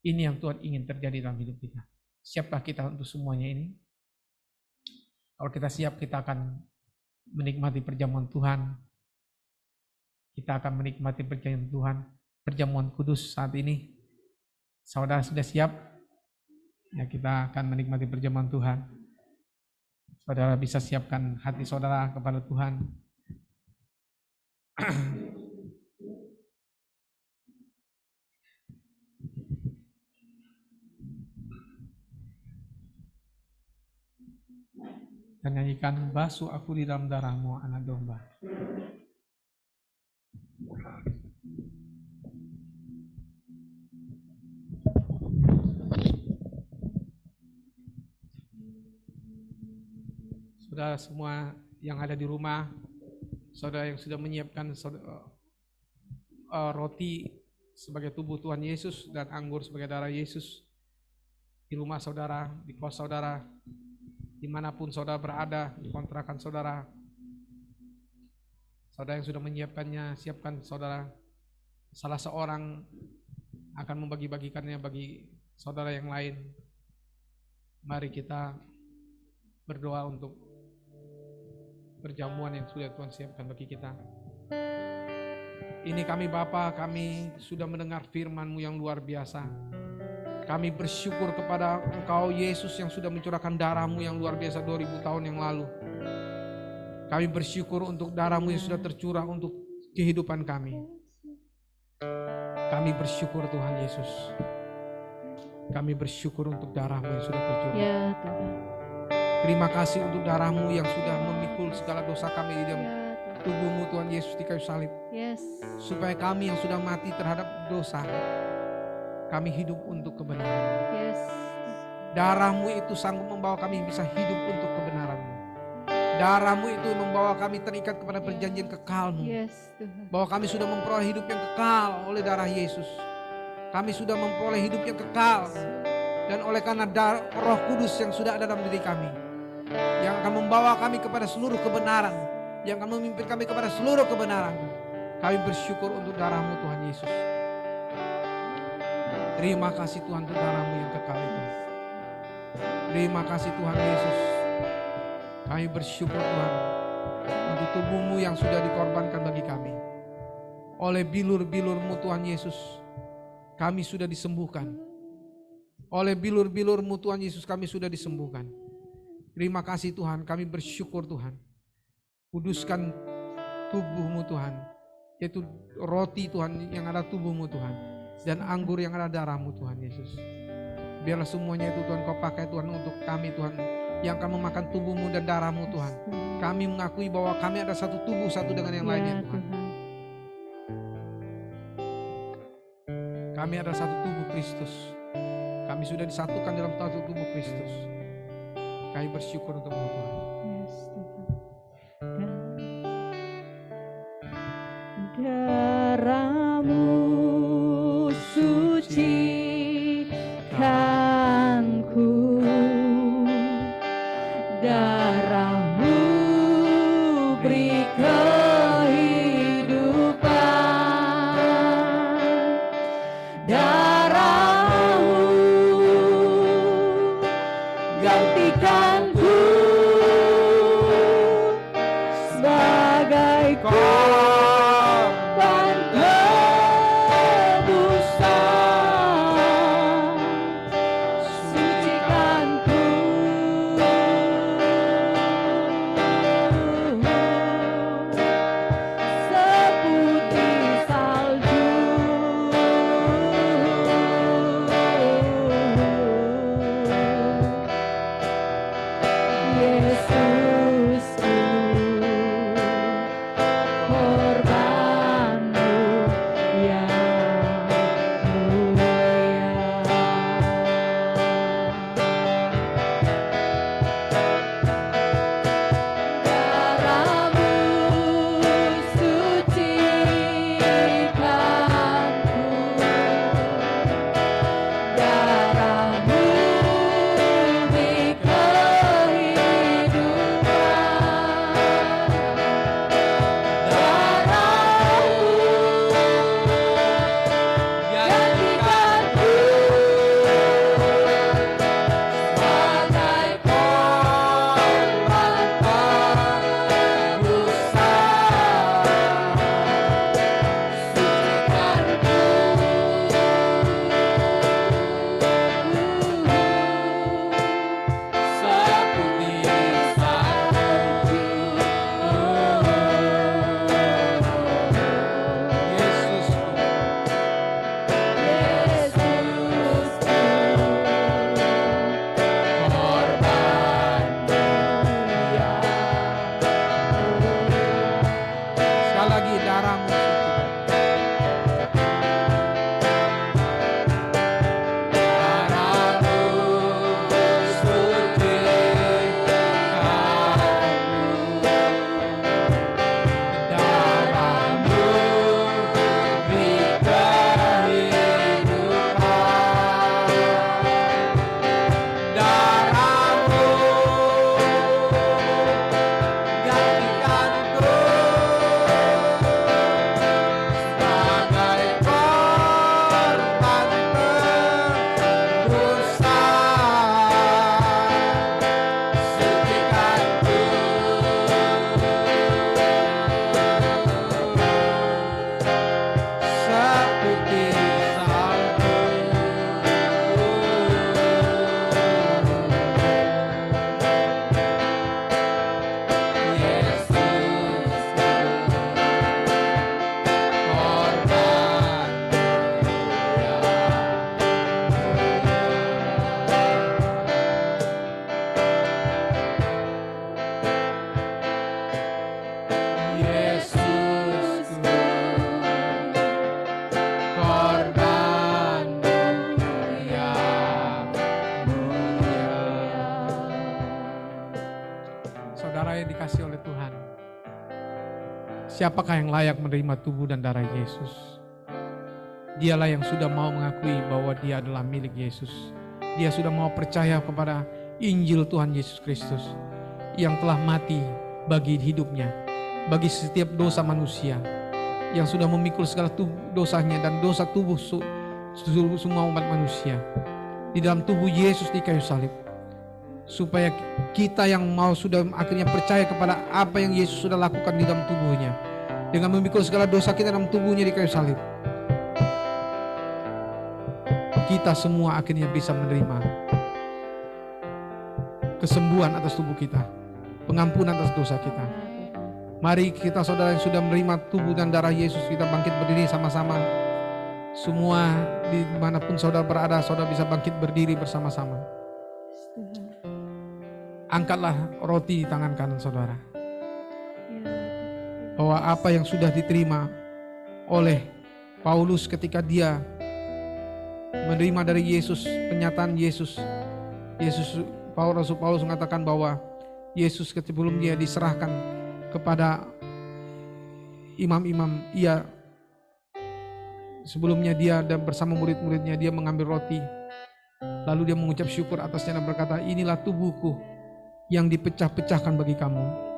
Ini yang Tuhan ingin terjadi dalam hidup kita. Siapkah kita untuk semuanya ini? Kalau kita siap, kita akan menikmati perjamuan Tuhan. Kita akan menikmati perjamuan Tuhan, perjamuan kudus saat ini. Saudara sudah siap? Ya, kita akan menikmati perjamuan Tuhan. Saudara bisa siapkan hati saudara kepada Tuhan. Dan nyanyikan basuh aku di dalam darahmu anak domba. Saudara semua yang ada di rumah, saudara yang sudah menyiapkan roti sebagai tubuh Tuhan Yesus dan anggur sebagai darah Yesus di rumah saudara, di kos saudara, dimanapun saudara berada, di kontrakan saudara. Saudara yang sudah menyiapkannya, siapkan saudara. Salah seorang akan membagi-bagikannya bagi saudara yang lain. Mari kita berdoa untuk perjamuan yang sudah Tuhan siapkan bagi kita. Ini kami Bapa, kami sudah mendengar firman-Mu yang luar biasa. Kami bersyukur kepada Engkau Yesus yang sudah mencurahkan darah-Mu yang luar biasa 2000 tahun yang lalu. Kami bersyukur untuk darah-Mu yang sudah tercurah untuk kehidupan kami. Kami bersyukur Tuhan Yesus. Kami bersyukur untuk darah-Mu yang sudah tercurah. Ya Tuhan. Terima kasih untuk darah-Mu yang sudah memikul segala dosa kami di dalam tubuh-Mu Tuhan Yesus di kayu salib. Yes. Supaya kami yang sudah mati terhadap dosa, kami hidup untuk kebenaran. Yes. Darah-Mu itu sanggup membawa kami bisa hidup untuk kebenaran-Mu. Darah-Mu itu membawa kami terikat kepada perjanjian kekal-Mu. Yes, Tuhan. Bahwa kami sudah memperoleh hidup yang kekal oleh darah Yesus. Kami sudah memperoleh hidup yang kekal. Dan oleh karena Roh Kudus yang sudah ada dalam diri kami, yang akan membawa kami kepada seluruh kebenaran, yang akan memimpin kami kepada seluruh kebenaran. Kami bersyukur untuk darah-Mu Tuhan Yesus. Terima kasih Tuhan untuk darah-Mu yang kekal itu. Terima kasih Tuhan Yesus. Kami bersyukur Tuhan untuk tubuh-Mu yang sudah dikorbankan bagi kami. Oleh bilur-bilur-Mu Tuhan Yesus, kami sudah disembuhkan. Oleh bilur-bilur-Mu Tuhan Yesus, kami sudah disembuhkan. Terima kasih Tuhan, kami bersyukur Tuhan. Kuduskan tubuh-Mu Tuhan, yaitu roti Tuhan yang ada tubuh-Mu Tuhan. dan anggur yang ada darah-Mu Tuhan Yesus. Biarlah semuanya itu Tuhan Kau pakai Tuhan untuk kami Tuhan, yang akan memakan tubuh-Mu dan darah-Mu Tuhan. Kami mengakui bahwa kami ada satu tubuh satu dengan yang lainnya Tuhan. Kami adalah satu tubuh Kristus. Kami sudah disatukan dalam satu tubuh Kristus. Kami bersyukur untuk-Mu Tuhan. Yes, Tuhan. Darah-Mu sucikanku, darah-Mu beri kehidupan, darah-Mu gantikanku sebagai korban tebusan, sucikanku seputih salju. Yesusku, korban-Mu yang mulia. Darah-Mu sucikanku, darah-Mu beri kehidupan, darah-Mu gantikanku sebagai korban Sekali lagi, darah-Mu sucikan. Seputih salju. Yesusku, korban-Mu yang mulia. Saudara yang dikasihi oleh Tuhan, siapakah yang layak menerima tubuh dan darah Yesus? Dialah yang sudah mau mengakui bahwa dia adalah milik Yesus. Dia sudah mau percaya kepada Injil Tuhan Yesus Kristus yang telah mati bagi hidupnya, bagi setiap dosa manusia, yang sudah memikul segala dosanya dan dosa tubuh semua umat manusia di dalam tubuh Yesus di kayu salib. Supaya kita yang mau sudah akhirnya percaya kepada apa yang Yesus sudah lakukan di dalam tubuhnya, dengan memikul segala dosa kita dalam tubuhnya di kayu salib, kita semua akhirnya bisa menerima kesembuhan atas tubuh kita, pengampunan atas dosa kita. Mari kita saudara yang sudah menerima tubuh dan darah Yesus, kita bangkit berdiri sama-sama. Semua dimanapun saudara berada, saudara bisa bangkit berdiri bersama-sama. Angkatlah roti di tangan kanan saudara. Bahwa apa yang sudah diterima oleh Paulus ketika dia menerima dari Yesus, penyataan Yesus, Rasul Paulus mengatakan bahwa Yesus sebelum dia diserahkan kepada imam-imam, sebelumnya dia dan bersama murid-muridnya dia mengambil roti, lalu dia mengucap syukur atasnya dan berkata, inilah tubuhku yang dipecah-pecahkan bagi kamu.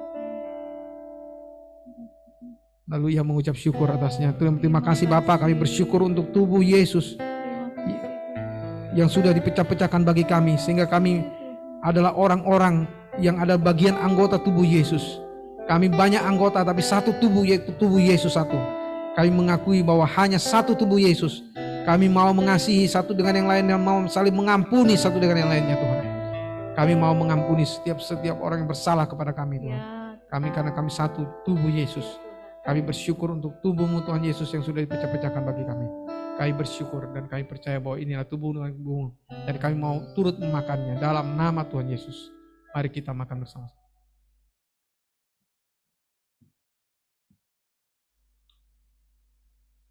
Lalu ia mengucap syukur atasnya. Terima kasih Bapa, kami bersyukur untuk tubuh Yesus yang sudah dipecah-pecahkan bagi kami, sehingga kami adalah orang-orang yang ada bagian anggota tubuh Yesus. Kami banyak anggota tapi satu tubuh, yaitu tubuh Yesus satu. Kami mengakui bahwa hanya satu tubuh Yesus. Kami mau mengasihi satu dengan yang lain dan mau saling mengampuni satu dengan yang lainnya Tuhan. Kami mau mengampuni setiap orang yang bersalah kepada kami Tuhan. Karena kami satu tubuh Yesus. Kami bersyukur untuk tubuh-Mu Tuhan Yesus yang sudah dipecah-pecahkan bagi kami. Kami bersyukur dan kami percaya bahwa inilah tubuh-Mu dan kami mau turut memakannya dalam nama Tuhan Yesus. Mari kita makan bersama-sama.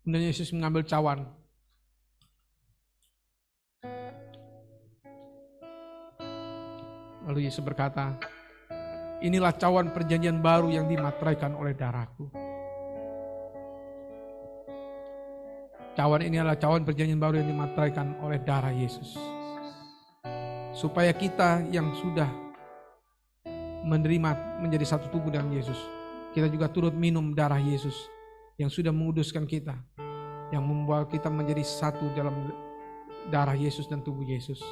Kemudian Yesus mengambil cawan. Lalu Yesus berkata, inilah cawan perjanjian baru yang dimateraikan oleh darahku. Cawan ini adalah cawan perjanjian baru yang dimateraikan oleh darah Yesus. Supaya kita yang sudah menerima menjadi satu tubuh dengan Yesus, kita juga turut minum darah Yesus yang sudah menguduskan kita, yang membawa kita menjadi satu dalam darah Yesus dan tubuh Yesus,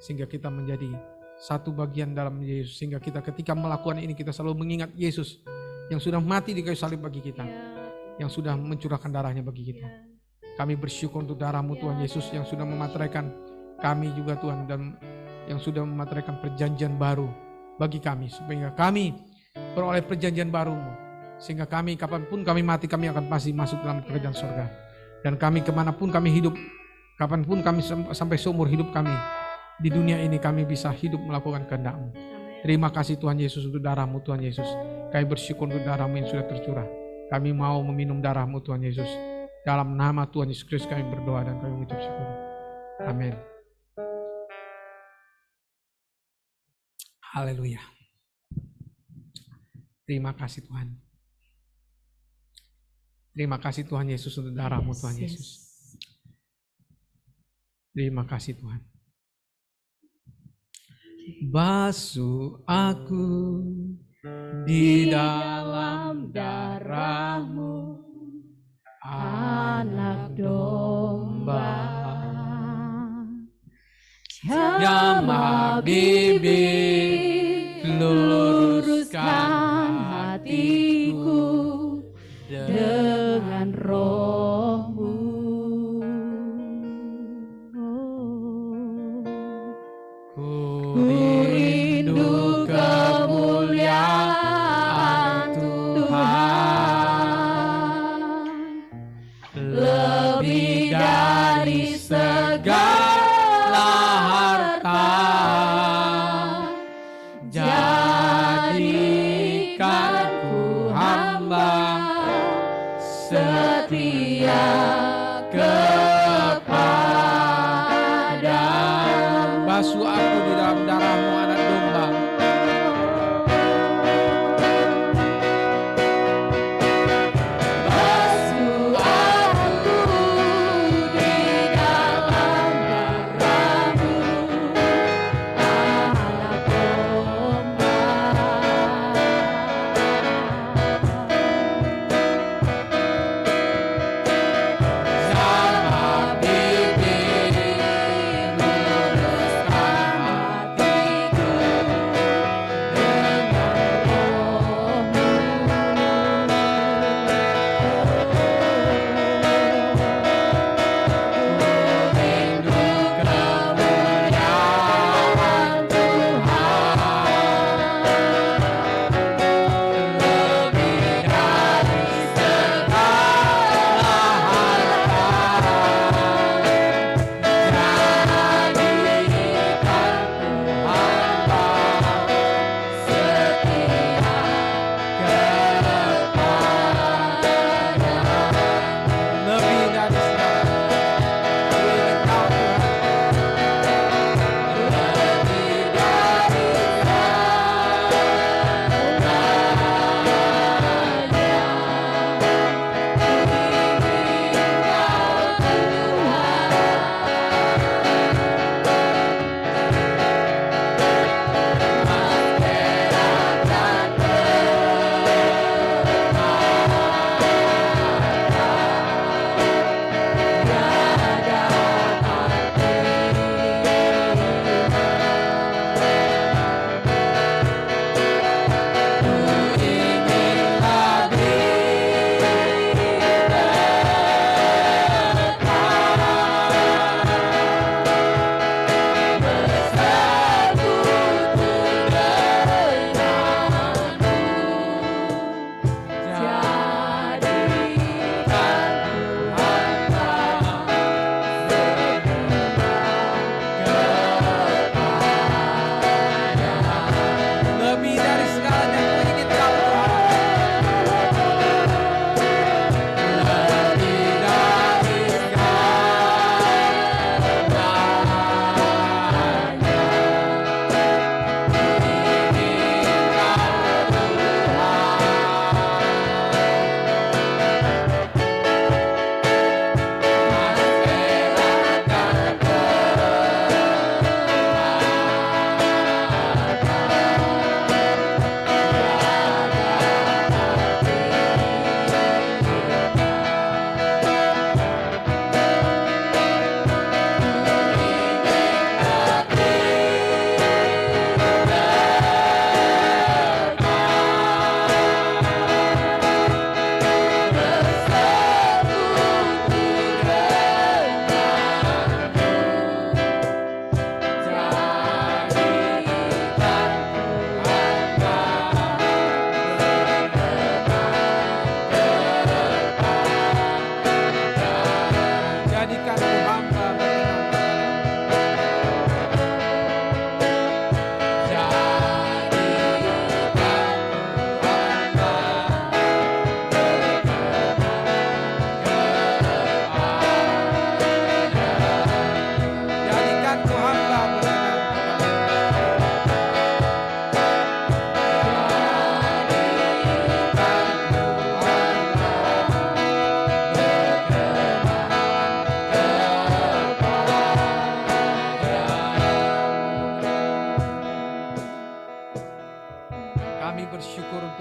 sehingga kita menjadi satu bagian dalam Yesus, sehingga kita ketika melakukan ini kita selalu mengingat Yesus yang sudah mati di kayu salib bagi kita, yang sudah mencurahkan darahnya bagi kita. Kami bersyukur untuk darah-Mu Tuhan Yesus yang sudah memateraikan kami juga Tuhan, dan yang sudah memateraikan perjanjian baru bagi kami, supaya kami beroleh perjanjian baru-Mu, sehingga kami kapanpun kami mati kami akan pasti masuk dalam kerajaan surga. Dan kami kemanapun kami hidup, kapanpun kami sampai seumur hidup kami di dunia ini, kami bisa hidup melakukan kehendak-Mu. Terima kasih Tuhan Yesus untuk darah-Mu Tuhan Yesus. Kami bersyukur untuk darah-Mu yang sudah tercurah. Kami mau meminum darah-Mu Tuhan Yesus. Dalam nama Tuhan Yesus Kristus kami berdoa dan kami mengucap syukur. Amin. Haleluya. Terima kasih Tuhan. Terima kasih Tuhan Yesus untuk darah-Mu Tuhan Yesus. Terima kasih Tuhan. Basuh aku di dalam darah-Mu, anak domba, jamah bibir, luruskan hatiku dengan Roh-Mu. Ku rindu kemuliaan Tuhan lebih dari segala harta. Jadikan ku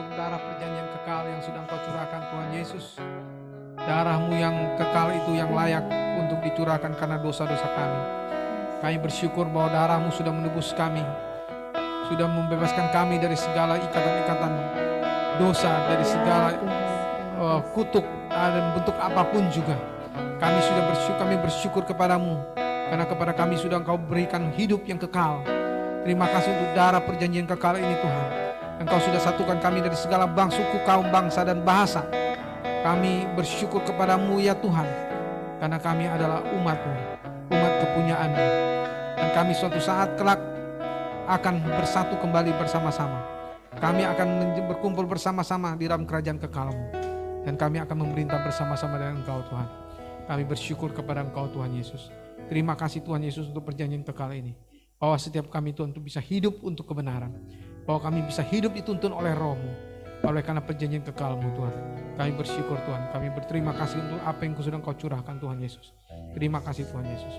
untuk darah perjanjian kekal yang sudah Engkau curahkan Tuhan Yesus. Darah-Mu yang kekal itu yang layak untuk dicurahkan karena dosa-dosa kami. Kami bersyukur bahwa darah-Mu sudah menebus kami, sudah membebaskan kami dari segala ikatan-ikatan dosa, dari segala kutuk dan bentuk apapun juga. Kami bersyukur kepadamu, karena kepada kami sudah Engkau berikan hidup yang kekal. Terima kasih untuk darah perjanjian kekal ini Tuhan. Engkau sudah satukan kami dari segala suku, kaum, bangsa, dan bahasa. Kami bersyukur kepadamu ya Tuhan, karena kami adalah umat-Mu, umat kepunyaan-Mu. Dan kami suatu saat kelak akan bersatu kembali bersama-sama. Kami akan berkumpul bersama-sama di dalam kerajaan kekal-Mu. Dan kami akan memerintah bersama-sama dengan Engkau Tuhan. Kami bersyukur kepada Engkau Tuhan Yesus. Terima kasih Tuhan Yesus untuk perjanjian kekal ini. Bahwa setiap kami Tuhan untuk bisa hidup untuk kebenaran. Bahwa kami bisa hidup dituntun oleh Roh-Mu. Oleh karena perjanjian kekal-Mu Tuhan. Kami bersyukur Tuhan. Kami berterima kasih untuk apa yang sudah Engkau curahkan Tuhan Yesus. Terima kasih Tuhan Yesus.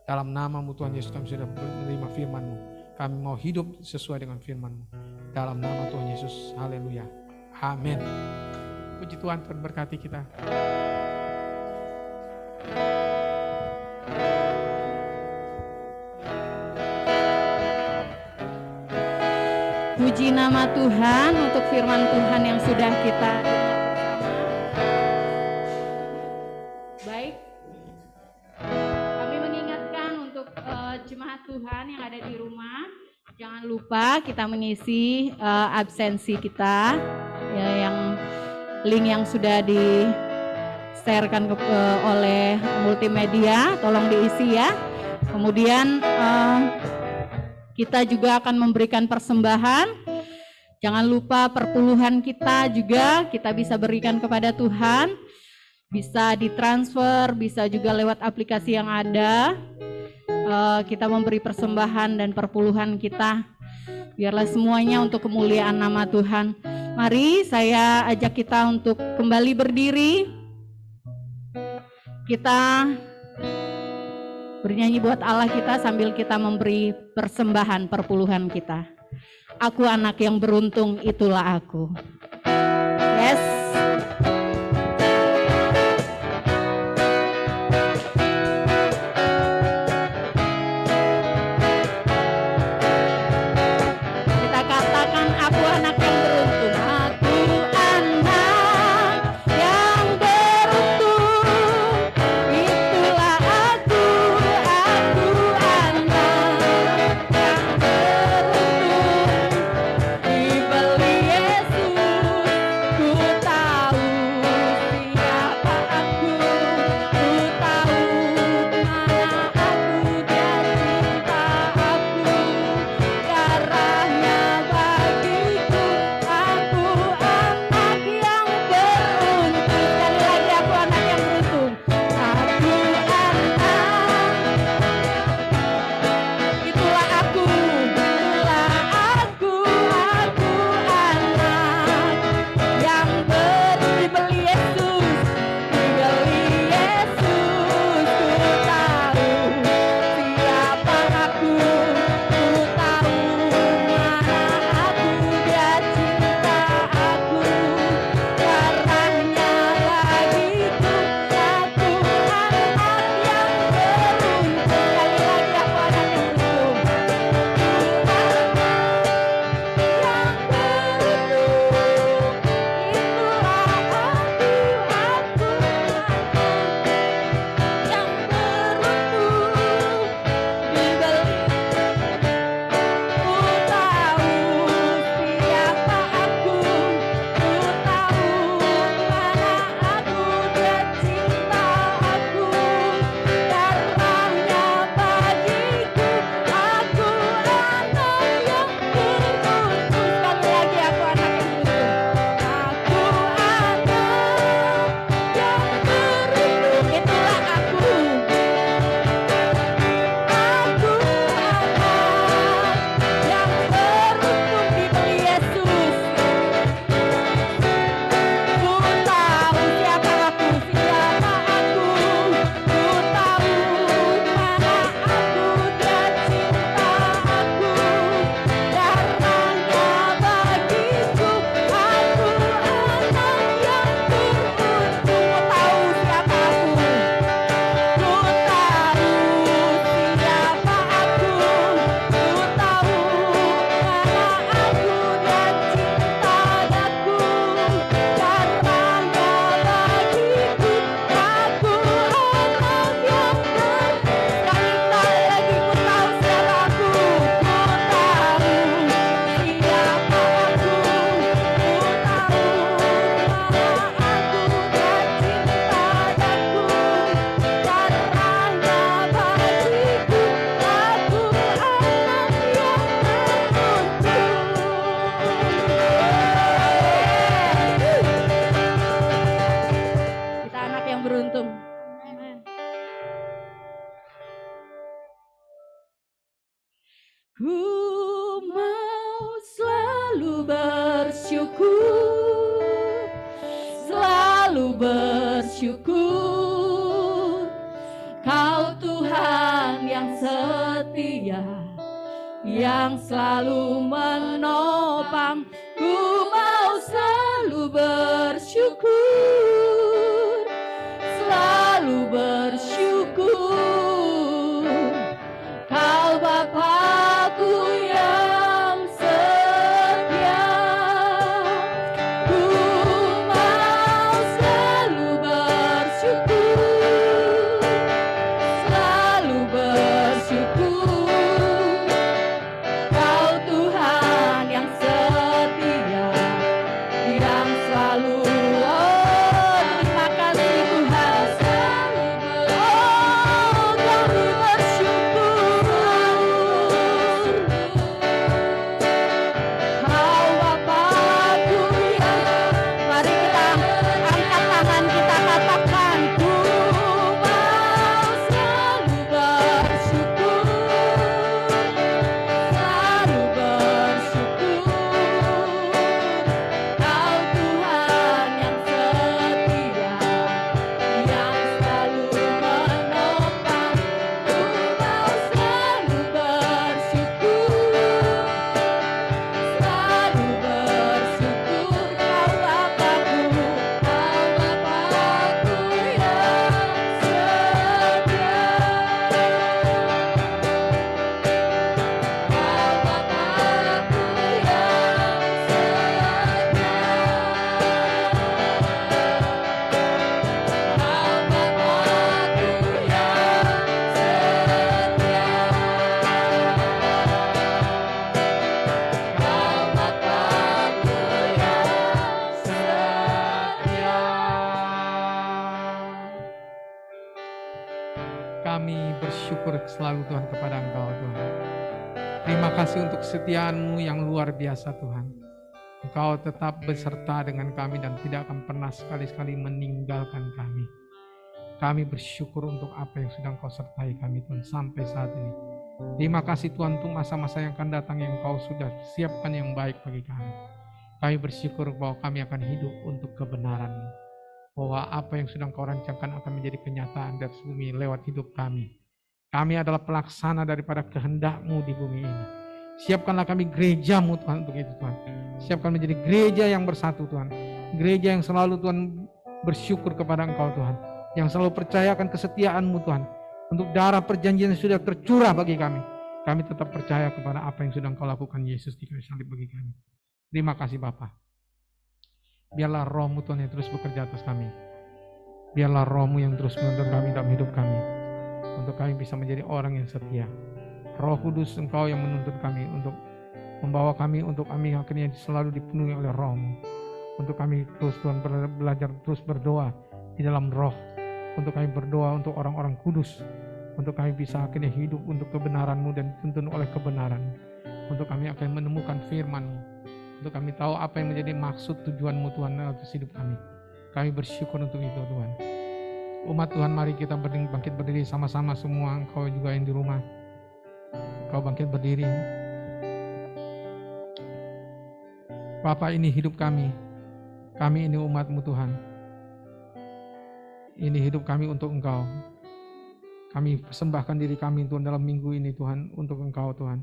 Dalam nama-Mu Tuhan Yesus kami sudah menerima firman-Mu. Kami mau hidup sesuai dengan firman-Mu. Dalam nama Tuhan Yesus. Haleluya. Amin. Puji Tuhan, Tuhan berkati kita. Puji nama Tuhan untuk firman Tuhan yang sudah kita dengar bersama. Baik, kami mengingatkan untuk jemaat Tuhan yang ada di rumah, jangan lupa kita mengisi absensi kita, ya, yang link yang sudah di-sharekan oleh multimedia, tolong diisi ya. Kemudian kita juga akan memberikan persembahan. Jangan lupa perpuluhan kita juga kita bisa berikan kepada Tuhan. Bisa ditransfer, bisa juga lewat aplikasi yang ada. Kita memberi persembahan dan perpuluhan kita. Biarlah semuanya untuk kemuliaan nama Tuhan. Mari saya ajak kita untuk kembali berdiri. Kita bernyanyi buat Allah kita sambil kita memberi persembahan perpuluhan kita. Aku anak yang beruntung, itulah aku. Yes. Kita katakan aku anak yang beruntung. Aku anak yang beruntung, itulah aku anak yang beruntung. Dibeli Yesus, ku tahu selalu bersyukur. Kau Tuhan yang setia, yang selalu menopang. Ku mau selalu bersyukur, selalu bersyukur. Kau Bapa-Ku yang setia. Ku mau selalu bersyukur, selalu bersyukur. Kau Tuhan yang setia, yang selalu terima kasih Tuhan. Kami bersyukur. Kau Bapa-Ku yang, mari kita angkat tangan, kita katakan, ku mau selalu bersyukur, selalu bersyukur. Kau Tuhan yang setia, yang selalu menopang. Ku mau selalu bersyukur, selalu bersyukur. Kau Bapa-Ku, Kau Bapa-Ku yang setia. Kau Bapa-Ku Kami bersyukur selalu Tuhan kepada Engkau Tuhan. Terima kasih untuk kesetiaan-Mu yang luar biasa Tuhan. Engkau tetap beserta dengan kami dan tidak akan pernah sekali-sekali meninggalkan kami. Kami bersyukur untuk apa yang sudah Engkau sertai kami Tuhan sampai saat ini. Terima kasih Tuhan untuk masa-masa yang akan datang yang Engkau sudah siapkan yang baik bagi kami. Kami bersyukur bahwa kami akan hidup untuk kebenaran-Mu. Bahwa apa yang sudah Engkau rancangkan akan menjadi kenyataan di atas bumi lewat hidup kami. Kami adalah pelaksana daripada kehendak-Mu di bumi ini. Siapkanlah kami gereja-Mu Tuhan untuk itu Tuhan. Siapkan menjadi gereja yang bersatu Tuhan. Gereja yang selalu Tuhan bersyukur kepada Engkau Tuhan. Yang selalu percayakan kesetiaan-Mu Tuhan. Untuk darah perjanjian yang sudah tercurah bagi kami. Kami tetap percaya kepada apa yang sudah Engkau lakukan Yesus di kayu salib bagi kami. Terima kasih Bapa. Biarlah Roh-Mu Tuhan yang terus bekerja atas kami. Biarlah Roh-Mu yang terus menuntun kami dalam hidup kami. Untuk kami bisa menjadi orang yang setia. Roh Kudus Engkau yang menuntun kami untuk membawa kami untuk kami akhirnya selalu dipenuhi oleh Roh-Mu. Untuk kami terus Tuhan belajar terus berdoa di dalam Roh. Untuk kami berdoa untuk orang-orang kudus. Untuk kami bisa akhirnya hidup untuk kebenaran-Mu dan dituntun oleh kebenaran. Untuk kami akan menemukan firman-Mu. Untuk kami tahu apa yang menjadi maksud tujuan-Mu Tuhan atas hidup kami. Kami bersyukur untuk itu Tuhan. Umat Tuhan, mari kita bangkit berdiri sama-sama semua. Engkau juga yang di rumah. Engkau bangkit berdiri. Bapa, ini hidup kami. Kami ini umat-Mu Tuhan. Ini hidup kami untuk Engkau. Kami persembahkan diri kami Tuhan dalam minggu ini Tuhan untuk Engkau Tuhan.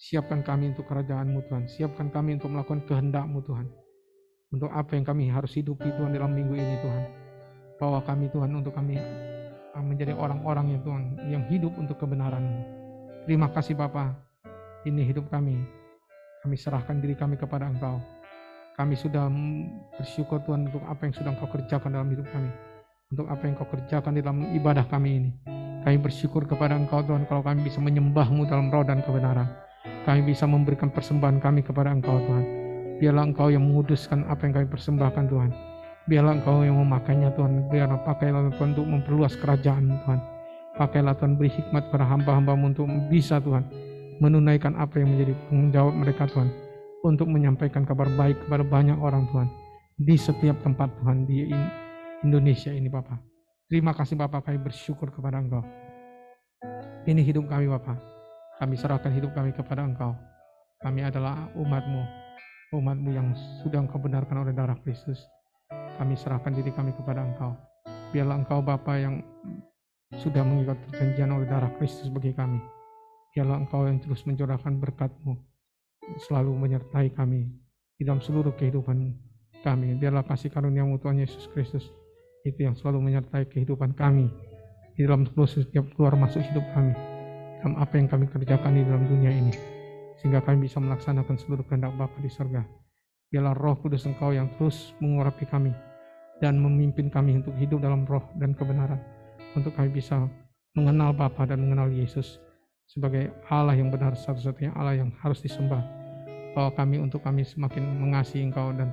Siapkan kami untuk kerajaan-Mu Tuhan. Siapkan kami untuk melakukan kehendak-Mu Tuhan. Untuk apa yang kami harus hidupi Tuhan dalam minggu ini Tuhan. Bawa kami Tuhan untuk kami menjadi orang-orang yang Tuhan yang hidup untuk kebenaran-Mu. Terima kasih Bapa. Ini hidup kami. Kami serahkan diri kami kepada Engkau. Kami sudah bersyukur Tuhan untuk apa yang sudah Engkau kerjakan dalam hidup kami. Untuk apa yang Engkau kerjakan di dalam ibadah kami ini. Kami bersyukur kepada Engkau Tuhan kalau kami bisa menyembah-Mu dalam roh dan kebenaran. Kami bisa memberikan persembahan kami kepada Engkau Tuhan. Biarlah Engkau yang menguduskan apa yang kami persembahkan Tuhan. Biarlah Engkau yang memakainya Tuhan. Biarlah pakailah Tuhan untuk memperluas kerajaan Tuhan. Pakailah Tuhan, beri hikmat pada hamba-hamba-Mu untuk bisa Tuhan menunaikan apa yang menjadi tanggung jawab mereka Tuhan. Untuk menyampaikan kabar baik kepada banyak orang Tuhan. Di setiap tempat Tuhan di Indonesia ini Bapa. Terima kasih Bapa, kami bersyukur kepada Engkau. Ini hidup kami Bapa. Kami serahkan hidup kami kepada Engkau. Kami adalah umat-Mu. Umat-Mu yang sudah Engkau benarkan oleh darah Kristus. kami serahkan diri kami kepada Engkau. Biarlah Engkau Bapa yang sudah mengikat perjanjian oleh darah Kristus bagi kami. Biarlah Engkau yang terus mencurahkan berkat-Mu, selalu menyertai kami di dalam seluruh kehidupan kami. Biarlah kasih karunia-Mu Tuhan Yesus Kristus itu yang selalu menyertai kehidupan kami di dalam setiap keluar masuk hidup kami, dalam apa yang kami kerjakan di dalam dunia ini, sehingga kami bisa melaksanakan seluruh kehendak Bapa di surga. Biarlah Roh Kudus Engkau yang terus mengurapi kami dan memimpin kami untuk hidup dalam roh dan kebenaran, untuk kami bisa mengenal Bapa dan mengenal Yesus sebagai Allah yang benar, satu-satunya Allah yang harus disembah. Bahwa kami semakin mengasihi Engkau dan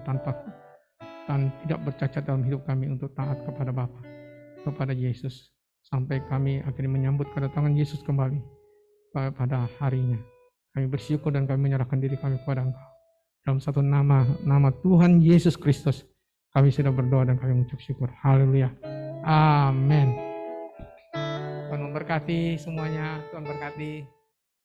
tidak bercacat dalam hidup kami untuk taat kepada Bapa, kepada Yesus, sampai kami akhirnya menyambut kedatangan Yesus kembali pada harinya. Kami bersyukur dan kami menyerahkan diri kami kepada Engkau. Dalam satu nama Tuhan Yesus Kristus, kami sudah berdoa dan kami mengucap syukur. Haleluya. Amin. Tuhan memberkati semuanya. Tuhan berkati.